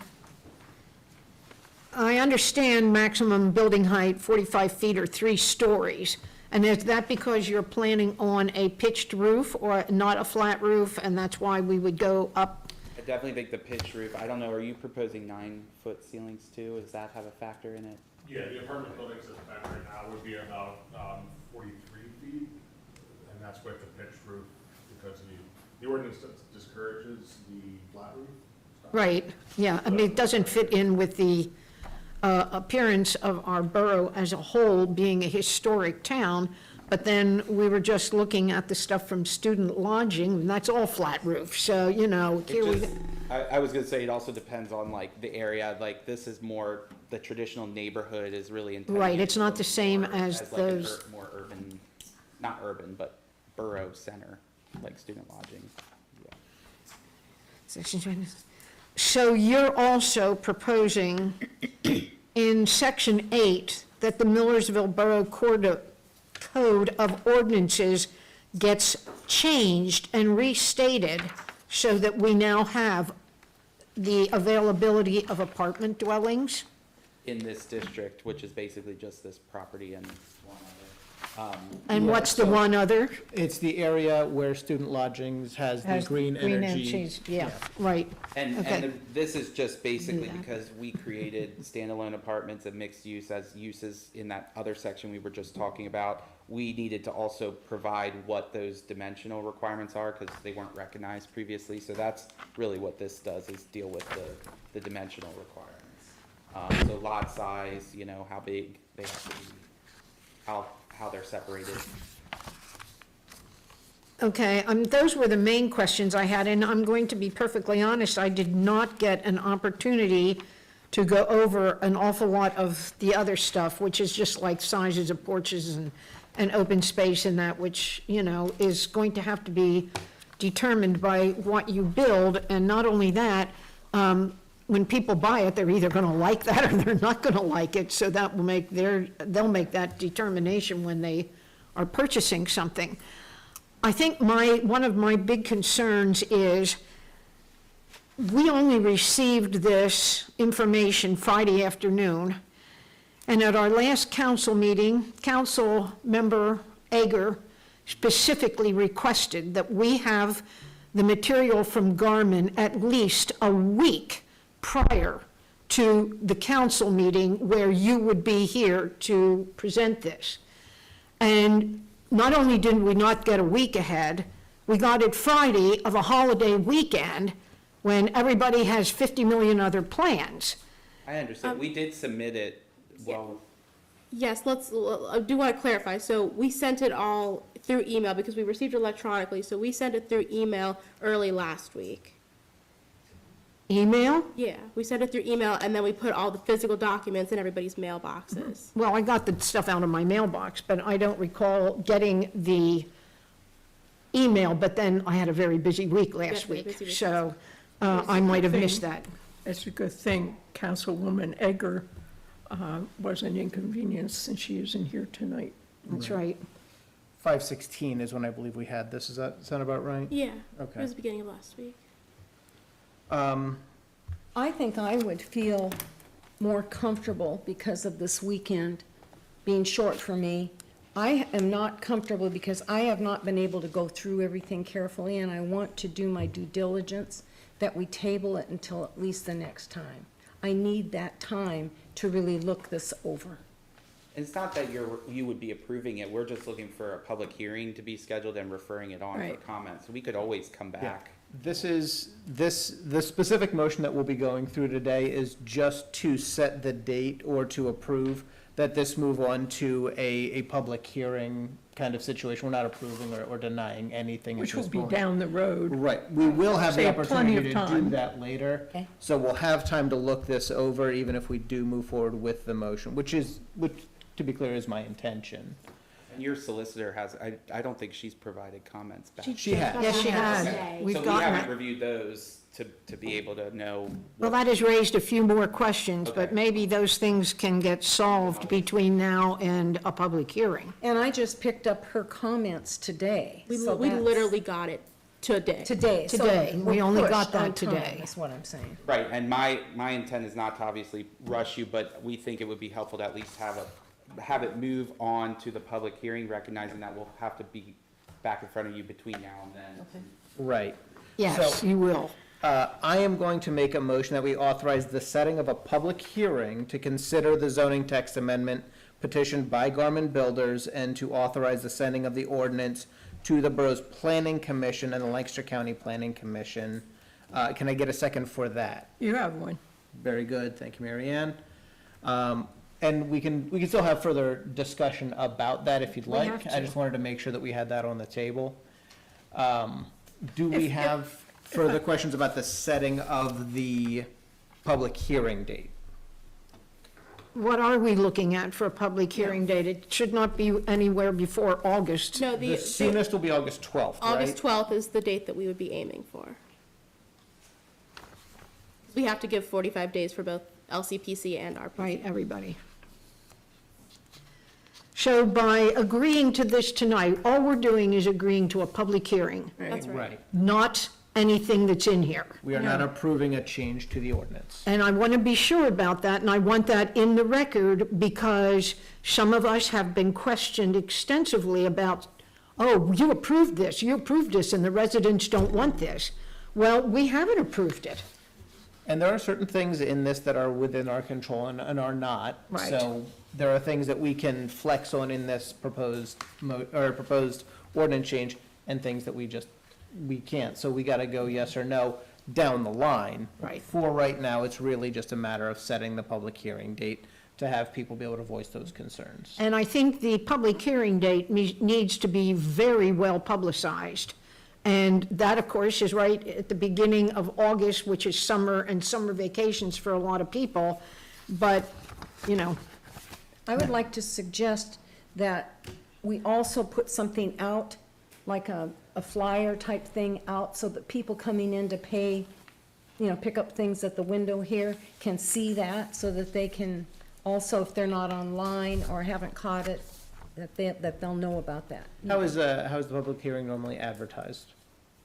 I understand maximum building height 45 feet or 3 stories. And is that because you're planning on a pitched roof or not a flat roof, and that's why we would go up? I definitely think the pitch roof, I don't know, are you proposing 9-foot ceilings too? Does that have a factor in it? Yeah, the apartment buildings at the back right now would be about 43 feet, and that's with the pitched roof, because the ordinance discourages the flat roof. Right, yeah, I mean, it doesn't fit in with the appearance of our borough as a whole being a historic town, but then we were just looking at the stuff from student lodging, and that's all flat roof, so, you know, here we, I was gonna say, it also depends on like the area, like this is more, the traditional neighborhood is really intended. Right, it's not the same more as like an those- more urban, not urban, but borough center, like student lodging. Yeah. so you're also proposing in section 8 that the Millersville Borough Code of Ordinances gets changed and restated so that we now have the availability of apartment dwellings? In this district, which is basically just this property and one other. And Yeah, what's the so- one other? It's the area where student lodgings has the Has green energy. Yeah, right. And, Okay. this is just basically that. because we created standalone apartments and mixed use as uses in that other section we were just talking about. We needed to also provide what those dimensional requirements are because they weren't recognized previously. So that's really what this does, is deal with the dimensional requirements. So lot size, you know, how big they have to be, how they're separated. Okay, those were the main questions I had, and I'm going to be perfectly honest, I did not get an opportunity to go over an awful lot of the other stuff, which is just like sizes of porches and open space and that, which, you know, is going to have to be determined by what you build, and not only that, when people buy it, they're either gonna like that or they're not gonna like it, so that will make they'll make that determination when they are purchasing something. I think one of my big concerns is we only received this information Friday afternoon, and at our last council meeting, Council Member Egger specifically requested that we have the material from Garmin at least a week prior to the council meeting where you would be here to present this. And not only did we not get a week ahead, we got it Friday of a holiday weekend when everybody has 50 million other plans. I understand. We did submit it, well, Yes, I do want to clarify. So we sent it all through email because we received it electronically. So we sent it through email early last week. Email? Yeah, we sent it through email and then we put all the physical documents in everybody's mailboxes. Well, I got the stuff out of my mailbox, but I don't recall getting the email, but then I had a very busy week last Yeah, week, busy week. so I might have missed that. It's a good thing Councilwoman Egger wasn't inconvenienced since she isn't here tonight. That's right. 516 is when I believe we had this. Does that sound about right? Yeah, it Okay. was the beginning of last week. I think I would feel more comfortable because of this weekend being short for me. I am not comfortable because I have not been able to go through everything carefully, and I want to do my due diligence, that we table it until at least the next time. I need that time to really look this over. it's not that you would be approving it. We're just looking for a public hearing to be scheduled and referring it on for Right. comments. We could always come back. The specific motion that we'll be going through today is just to set the date or to approve that this move on to a public hearing kind of situation. We're not approving or denying anything at Which this will be point. down the road. Right, we will have the Save plenty opportunity of to do time. that later. Okay. So we'll have time to look this over, even if we do move forward with the motion, which, to be clear, is my intention. And your solicitor has, I don't think she's provided comments back. She has. Yes, she Okay. has. We've So we gotten haven't it. reviewed those to be able to know. Well, that has raised a few more questions, but Okay. maybe those things can get solved between now and a public hearing. And I just picked up her comments today. We so that's- literally got it today. Today. so Today. We we're only pushed got that on time, today. That's what I'm saying. Right, and my intent is not to obviously rush you, but we think it would be helpful to at least have it move on to the public hearing, recognizing that we'll have to be back in front of you between now and then. Right. Yes, So- you will. I am going to make a motion that we authorize the setting of a public hearing to consider the zoning text amendment petitioned by Garmin Builders and to authorize the sending of the ordinance to the borough's Planning Commission and the Lancaster County Planning Commission. Can I get a second for that? You have one. Very good, thank you, Mary Ann. And we can still have further discussion about that if you'd We like. have I to. just wanted to make sure that we had that on the table. Do we If- have further questions about the setting of the public hearing date? What are we looking at for a public hearing date? It should not be anywhere before August. No, The soonest will be August 12th, right? August 12th is the date that we would be aiming for. We have to give 45 days for both LCPC and RPC. Right, everybody. So by agreeing to this tonight, all we're doing is agreeing to a public hearing, That's right. Right. not anything that's in here. We are not approving a change to the ordinance. And I want to be sure about that, and I want that in the record because some of us have been questioned extensively about, oh, you approved this, and the residents don't want this. Well, we haven't approved it. And there are certain things in this that are within our control and are not. Right. So there are things that we can flex on in this proposed ordinance change and things that we can't. So we gotta go yes or no down the line. Right. For right now, it's really just a matter of setting the public hearing date to have people be able to voice those concerns. And I think the public hearing date needs to be very well publicized. And that, of course, is right at the beginning of August, which is summer and summer vacations for a lot of people. But, you know, I would like to suggest that we also put something out, like a flyer type thing out, so that people coming in to pay, pick up things at the window here can see that, so that they can also, if they're not online or haven't caught it, that they'll know about that. How is the public hearing normally advertised?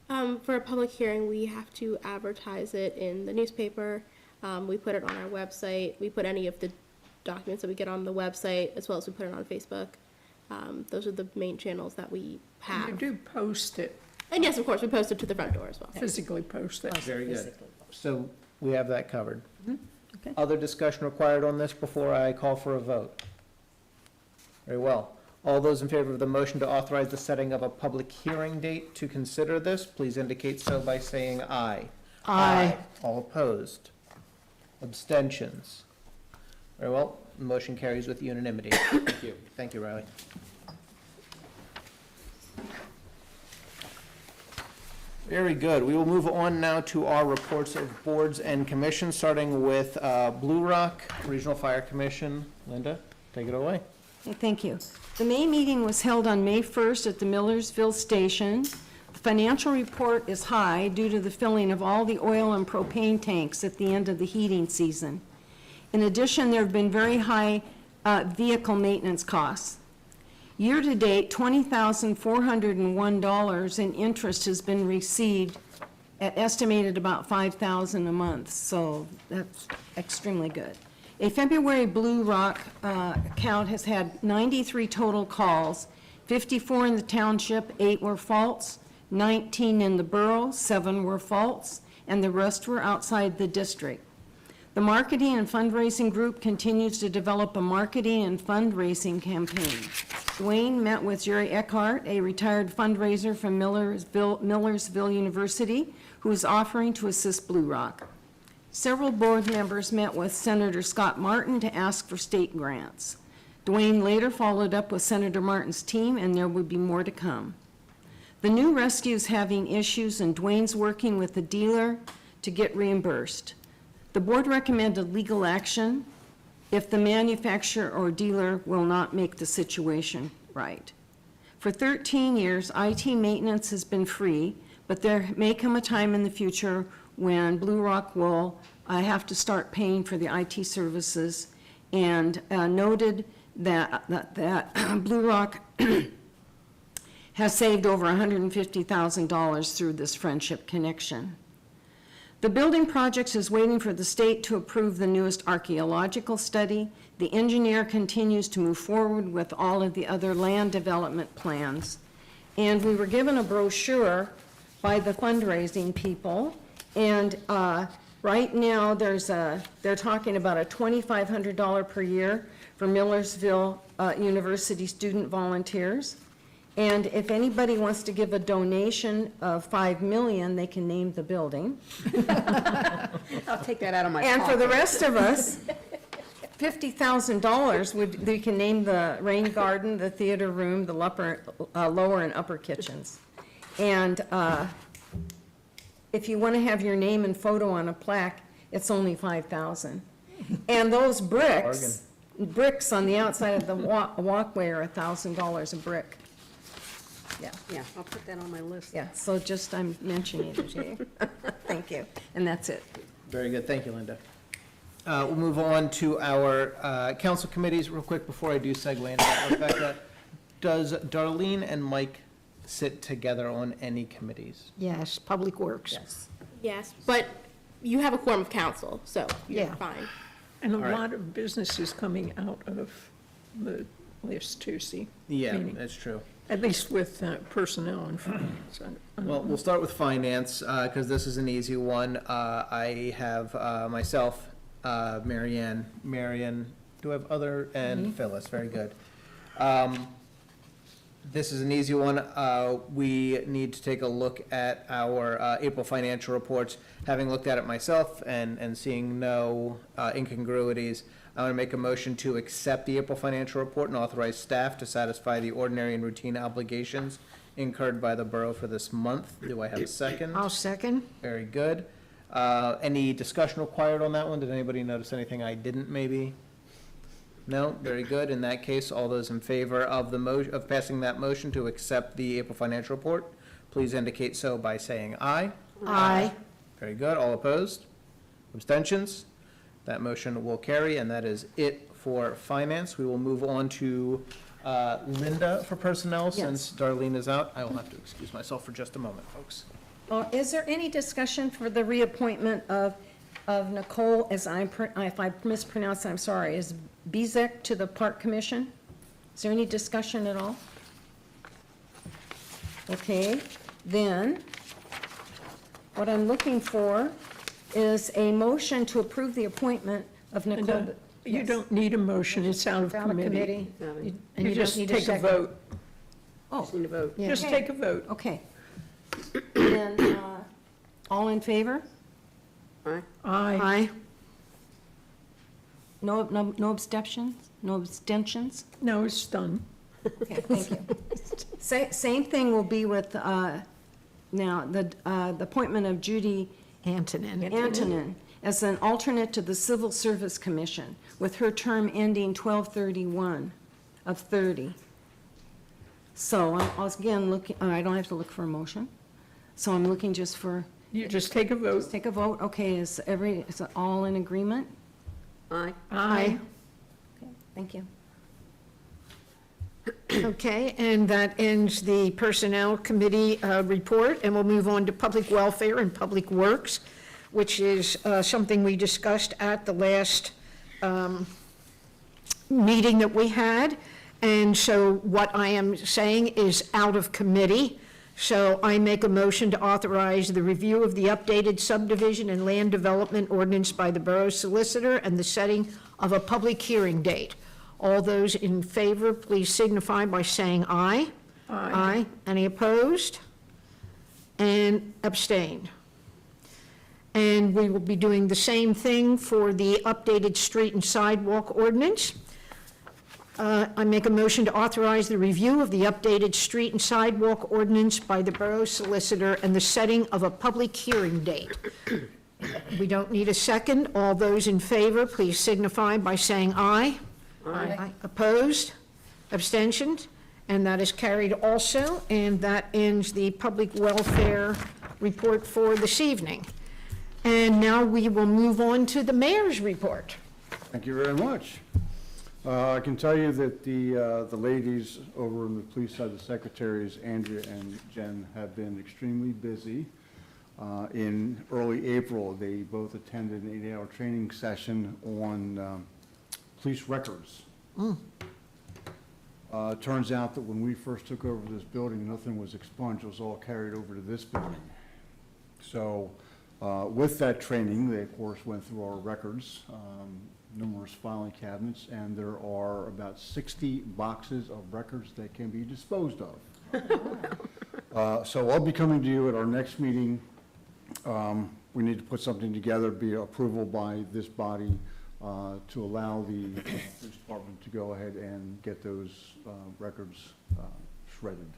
For a public hearing, we have to advertise it in the newspaper. We put it on our website. We put any of the documents that we get on the website, as well as we put it on Facebook. Those are the main channels that we You have. do post it, And yes, of course, we post it to the front door as well. physically post it. Very good. Basically. So we have that covered. Okay. Other discussion required on this before I call for a vote? Very well. All those in favor of the motion to authorize the setting of a public hearing date to consider this, please indicate so by saying aye. Aye. All opposed? Abstentions? Very well, the motion carries with unanimity. Thank you. Thank you, Riley. Very good. We will move on now to our reports of boards and commissions, starting with Blue Rock Regional Fire Commission. Linda, take it away. Okay, thank you. The May meeting was held on May 1st at the Millersville Station. The financial report is high due to the filling of all the oil and propane tanks at the end of the heating season. In addition, there have been very high vehicle maintenance costs. Year-to-date, $20,401 in interest has been received at estimated about $5,000 a month, so that's extremely good. A February Blue Rock account has had 93 total calls, 54 in the township, 8 were faults, 19 in the borough, 7 were faults, and the rest were outside the district. The marketing and fundraising group continues to develop a marketing and fundraising campaign. Dwayne met with Jerry Eckhart, a retired fundraiser from Millersville University, who is offering to assist Blue Rock. Several board members met with Senator Scott Martin to ask for state grants. Dwayne later followed up with Senator Martin's team, and there would be more to come. The new rescue is having issues, and Dwayne's working with the dealer to get reimbursed. The board recommended legal action if the manufacturer or dealer will not make the situation right. For 13 years, IT maintenance has been free, but there may come a time in the future when Blue Rock will have to start paying for the IT services, and noted that Blue Rock has saved over $150,000 through this friendship connection. The building project is waiting for the state to approve the newest archaeological study. The engineer continues to move forward with all of the other land development plans. And we were given a brochure by the fundraising people, and right now they're talking about a $2,500 per year for Millersville University student volunteers. And if anybody wants to give a donation of $5 million, they can name the building. I'll take that out of my And for the pocket. rest of us, $50,000 we can name the rain garden, the theater room, the lower and upper kitchens. And if you want to have your name and photo on a plaque, it's only $5,000. And those bricks on the outside of the walkway are $1,000 a brick. Yeah, I'll put that on my list. Yeah, so just, I'm mentioning it to you. Thank you, and that's it. Very good, thank you, Linda. We'll move on to our council committees real quick before I do segue into that. Rebecca, does Darlene and Mike sit together on any committees? Yes, Public Works. Yes. Yes, but you have a quorum of council, so you're Yeah. fine. And a All right. lot of businesses coming out of the list too, see? Yeah, Meaning- that's true. At least with personnel and finance. Well, we'll start with finance, because this is an easy one. I have myself, Marianne, do I have other, and Phyllis, very good. This is an easy one. We need to take a look at our April financial reports. Having looked at it myself and seeing no incongruities, I want to make a motion to accept the April financial report and authorize staff to satisfy the ordinary and routine obligations incurred by the borough for this month. Do I have a second? I'll second. Very good. Any discussion required on that one? Did anybody notice anything I didn't, maybe? No? Very good. In that case, all those in favor of the of passing that motion to accept the April financial report, please indicate so by saying aye. Aye. Very good. All opposed? Abstentions? That motion will carry, and that is it for finance. We will move on to Linda for personnel. Since Darlene is out, I will have to excuse myself for just a moment, folks. Is there any discussion for the reappointment of Nicole, if I mispronounce, I'm sorry, is Bezek to the Park Commission? Is there any discussion at all? Okay, then, what I'm looking for is a motion to approve the appointment of Nicole. And, you Yes. don't need a motion, it's out of Out of committee. committee. And You you don't just need a take a second. vote. Oh, Just need a vote. yeah. Just Okay. take a vote. Okay. Then, all in favor? Aye. Aye. No abstentions? No abstentions? No, it's done. Okay, thank you. Same thing will be with, now, the appointment of Judy Antonin as an alternate to the Civil Service Commission, with her term ending 12/31 of 30. So I was again looking, I don't have to look for a motion, so I'm looking just for, You just take a vote. take a vote. Okay, is it all in agreement? Aye. Aye. Okay, thank you. Okay, and that ends the Personnel Committee report, and we'll move on to Public Welfare and Public Works, which is something we discussed at the last meeting that we had. And so what I am saying is out of committee. So I make a motion to authorize the review of the updated subdivision and land development ordinance by the borough solicitor and the setting of a public hearing date. All those in favor, please signify by saying aye. Aye. Any opposed? And abstained. And we will be doing the same thing for the updated street and sidewalk ordinance. I make a motion to authorize the review of the updated street and sidewalk ordinance by the Borough Solicitor and the setting of a public hearing date. We don't need a second. All those in favor, please signify by saying aye. Aye. Opposed? Abstentions? And that is carried also, and that ends the public welfare report for this evening. And now we will move on to the mayor's report. Thank you very much. I can tell you that the ladies over on the police side, the secretaries, Andrea and Jen, have been extremely busy. In early April, they both attended an 8-hour training session on police records. It turns out that when we first took over this building, nothing was expunged. It was all carried over to this building. So with that training, they, of course, went through our records, numerous filing cabinets, and there are about 60 boxes of records that can be disposed of. So I'll be coming to you at our next meeting. We need to put something together, be approval by this body to allow the police department to go ahead and get those records shredded.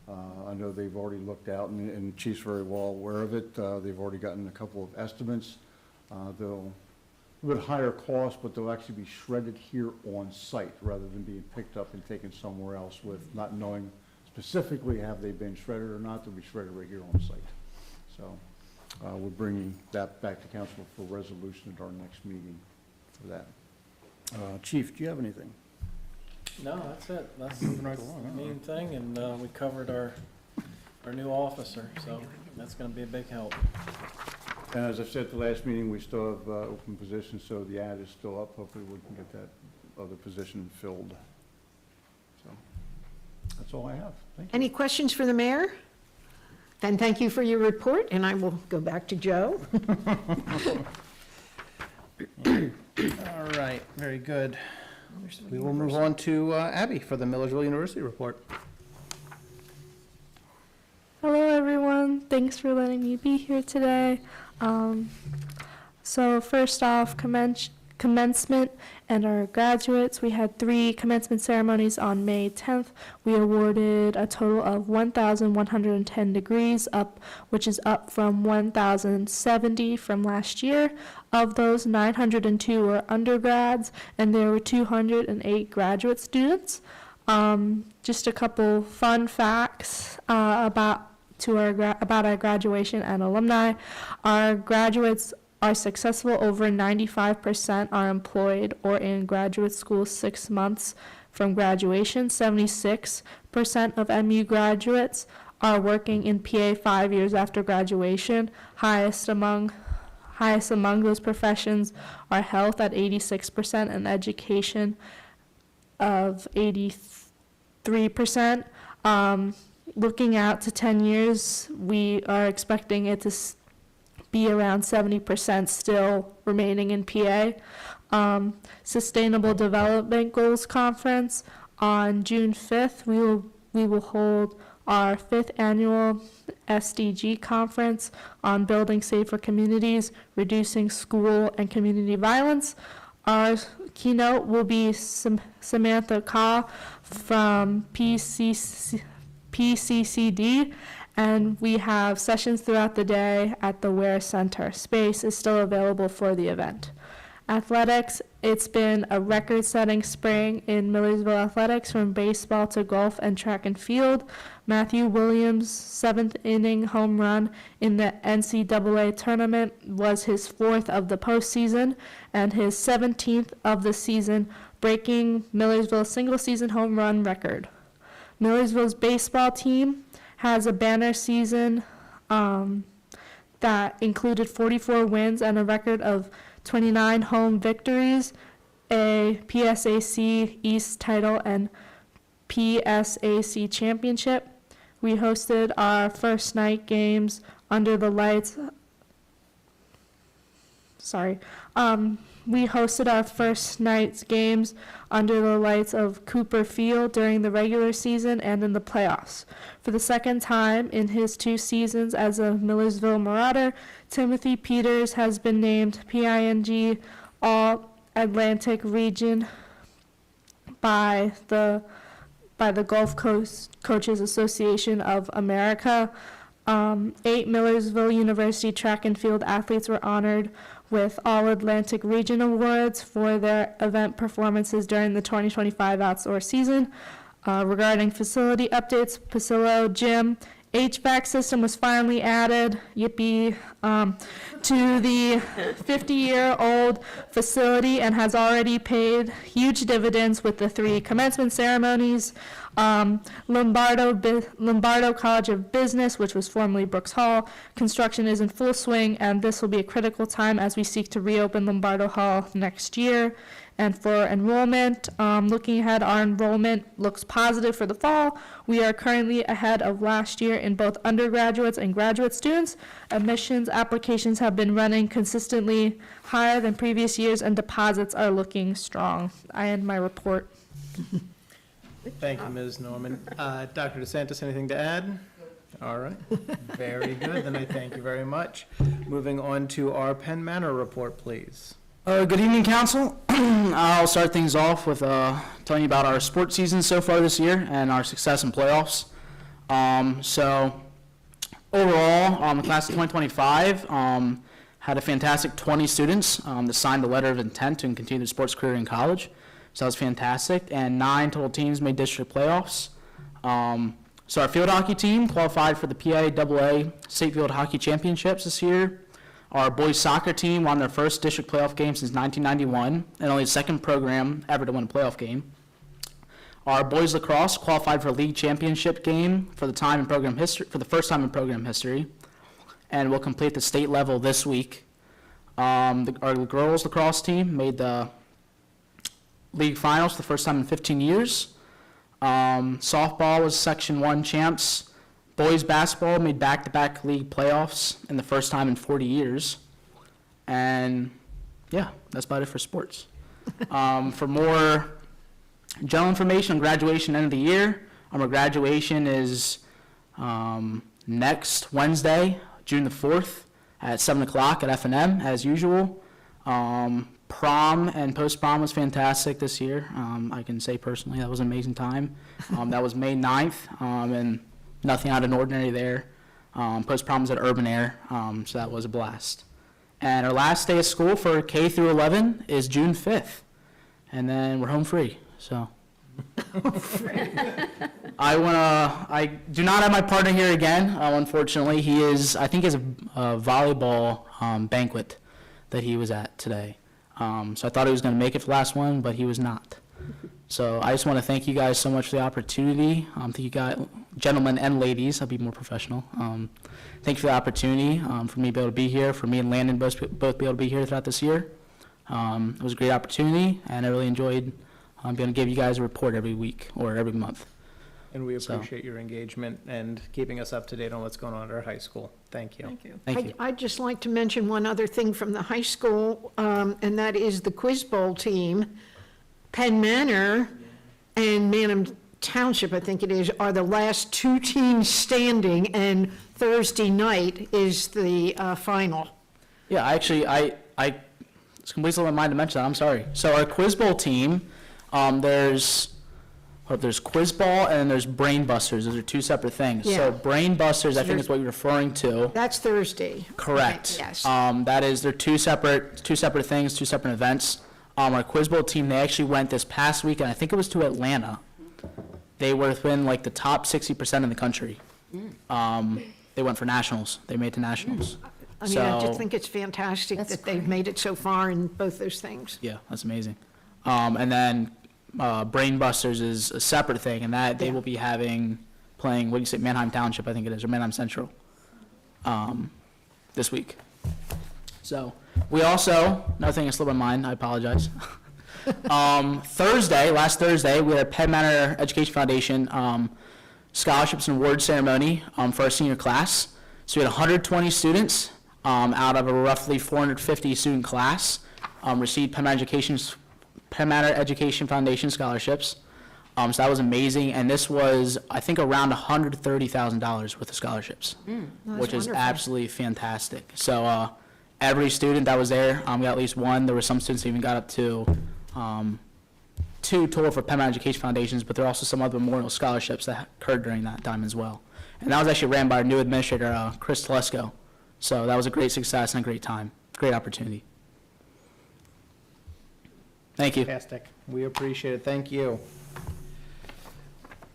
I know they've already looked out, and Chief's very well aware of it. They've already gotten a couple of estimates. They'll a bit higher cost, but they'll actually be shredded here on site rather than being picked up and taken somewhere else with not knowing specifically have they been shredded or not. They'll be shredded right here on site. So we're bringing that back to council for resolution at our next meeting for that. Chief, do you have anything? No, that's it. That's moving right along. The main thing, and we covered our new officer, so that's going to be a big help. And as I said at the last meeting, we still have open positions, so the ad is still up. Hopefully we can get that other position filled. So that's all I have. Thank you. Any questions for the mayor? Then thank you for your report, and I will go back to Joe. All right, very good. We will move on to Abby for the Millersville University report. Hello everyone, thanks for letting me be here today. So first off, commencement and our graduates. We had 3 commencement ceremonies on May 10th. We awarded a total of 1,110 degrees, which is up from 1,070 from last year. Of those, 902 were undergrads, and there were 208 graduate students. Just a couple fun facts about our graduation and alumni. Our graduates are successful. Over 95% are employed or in graduate school 6 months from graduation. 76% of MU graduates are working in PA 5 years after graduation. Highest among those professions are health at 86% and education of 83%. Looking out to 10 years, we are expecting it to be around 70% still remaining in PA. Sustainable Development Goals Conference on June 5th. We will hold our 5th annual SDG conference on building safer communities, reducing school and community violence. Our keynote will be Samantha Kaw from PCCD, and we have sessions throughout the day at the Ware Center. Space is still available for the event. Athletics, it's been a record-setting spring in Millersville athletics, from baseball to golf and track and field. Matthew Williams' 7th inning home run in the NCAA tournament was his 4th of the postseason and his 17th of the season, breaking Millersville's single-season home run record. Millersville's baseball team has a banner season that included 44 wins and a record of 29 home victories, a PSAC East title, and PSAC championship. We hosted our first night games under the lights. We hosted our first night's games under the lights of Cooper Field during the regular season and in the playoffs. For the second time in his 2 seasons as a Millersville Marauder, Timothy Peters has been named PING All-Atlantic Region by the Gulf Coast Coaches Association of America. 8 Millersville University track and field athletes were honored with All-Atlantic Region Awards for their event performances during the 2025 outdoor season. Regarding facility updates, Pasillo Gym HVAC system was finally added, yippee, to the 50-year-old facility and has already paid huge dividends with the 3 commencement ceremonies. Lombardo College of Business, which was formerly Brooks Hall, construction is in full swing, and this will be a critical time as we seek to reopen Lombardo Hall next year. And for enrollment, looking ahead, our enrollment looks positive for the fall. We are currently ahead of last year in both undergraduates and graduate students. Admissions applications have been running consistently higher than previous years, and deposits are looking strong. I end my report. Thank you, Ms. Norman. Dr. DeSantis, anything to add? All right, very good, then I thank you very much. Moving on to our Penn Manor report, please. Good evening, Council. I'll start things off with telling you about our sports season so far this year and our success in playoffs. So overall, the class of 2025 had a fantastic 20 students that signed a letter of intent to continue their sports career in college. So that was fantastic. And 9 total teams made district playoffs. So our field hockey team qualified for the PIAA State Field Hockey Championships this year. Our boys soccer team won their first district playoff game since 1991, and only the second program ever to win a playoff game. Our boys lacrosse qualified for a league championship game for the first time in program history, and will complete the state level this week. Our girls lacrosse team made the league finals for the first time in 15 years. Softball was Section 1 champs. Boys basketball made back-to-back league playoffs in the first time in 40 years. And yeah, that's about it for sports. For more general information on graduation end of the year, our graduation is next Wednesday, June the 4th at 7 o'clock at F&M as usual. Prom and post-prom was fantastic this year. I can say personally that was an amazing time. That was May 9th, and nothing out of the ordinary there. Post-prom was at Urban Air, so that was a blast. And our last day of school for K through 11 is June 5th, and then we're home free, so. I do not have my partner here again, unfortunately. I think he has a volleyball banquet that he was at today. So I thought he was going to make it for the last one, but he was not. So I just want to thank you guys so much for the opportunity. Thank you guys, gentlemen and ladies, I'll be more professional. Thank you for the opportunity for me to be able to be here, for me and Landon both be able to be here throughout this year. It was a great opportunity, and I really enjoyed being able to give you guys a report every week or every month. And we appreciate your engagement and keeping us up to date on what's going on at our high school. Thank you. Thank you. Thank you. I'd just like to mention one other thing from the high school, and that is the Quiz Bowl team. Penn Manor and Manham Township, I think it is, are the last 2 teams standing, and Thursday night is the final. Yeah, actually, I it's completely slipped my mind to mention that. I'm sorry. So our Quiz Bowl team, there's Quiz Ball and there's Brain Busters. Those are 2 separate things. Yeah. So Brain Busters, I think there's- is what you're referring to. That's Thursday. Correct. Yes. They're 2 separate things, 2 separate events. Our Quiz Bowl team, they actually went this past week, and I think it was to Atlanta. They were within like the top 60% in the country. They went for nationals. They made it to nationals. I mean, I just So- think it's fantastic That's that they've made it so far in both those things. Yeah, that's amazing. And then Brain Busters is a separate thing, and that they will be playing, what do you say, Manheim Township, I think it is, or Manheim Central, this week. So, we also, another thing that slipped my mind, I apologize. Last Thursday, we had a Penn Manor Education Foundation scholarships and award ceremony for our senior class. So we had 120 students out of a roughly 450 student class received Penn Manor Education Foundation scholarships. So that was amazing, and this was, I think, around $130,000 worth of scholarships, which is wonderful. absolutely fantastic. So every student that was there got at least one. There were some students that even got up to two total for Penn Education Foundations, but there are also some other memorial scholarships that occurred during that time as well. And that was actually ran by our new administrator, Chris Telesco. So that was a great success and a great time, great opportunity. Thank you. Fantastic. We appreciate it. Thank you.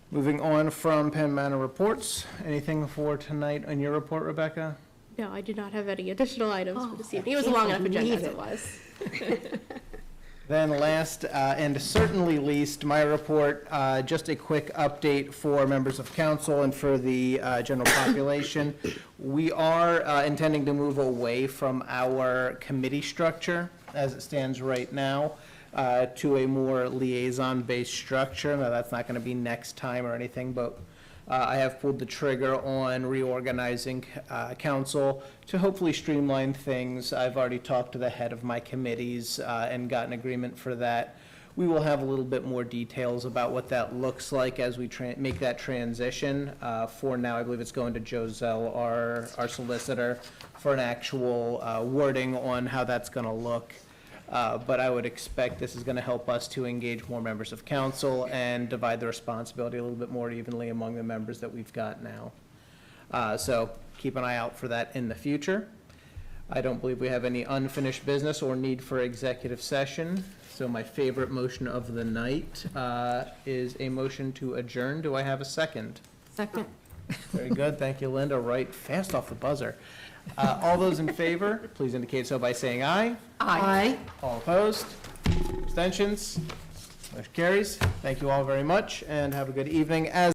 Moving on from Penn Manor reports, anything for tonight on your report, Rebecca? No, I do not have any additional items for this evening. It was a can't long enough agenda believe as it it. was. Then last and certainly least, my report, just a quick update for members of council and for the general population. We are intending to move away from our committee structure as it stands right now to a more liaison-based structure. Now, that's not going to be next time or anything, but I have pulled the trigger on reorganizing council to hopefully streamline things. I've already talked to the head of my committees and gotten agreement for that. We will have a little bit more details about what that looks like as we make that transition. For now, I believe it's going to Joe Zell, our solicitor, for an actual wording on how that's going to look. But I would expect this is going to help us to engage more members of council and divide the responsibility a little bit more evenly among the members that we've got now. So keep an eye out for that in the future. I don't believe we have any unfinished business or need for executive session. So my favorite motion of the night is a motion to adjourn. Do I have a second? Second. Very good. Thank you, Linda. Right, fast off the buzzer. All those in favor, please indicate so by saying aye. Aye. All opposed? Abstentions? Motion carries. Thank you all very much, and have a good evening. As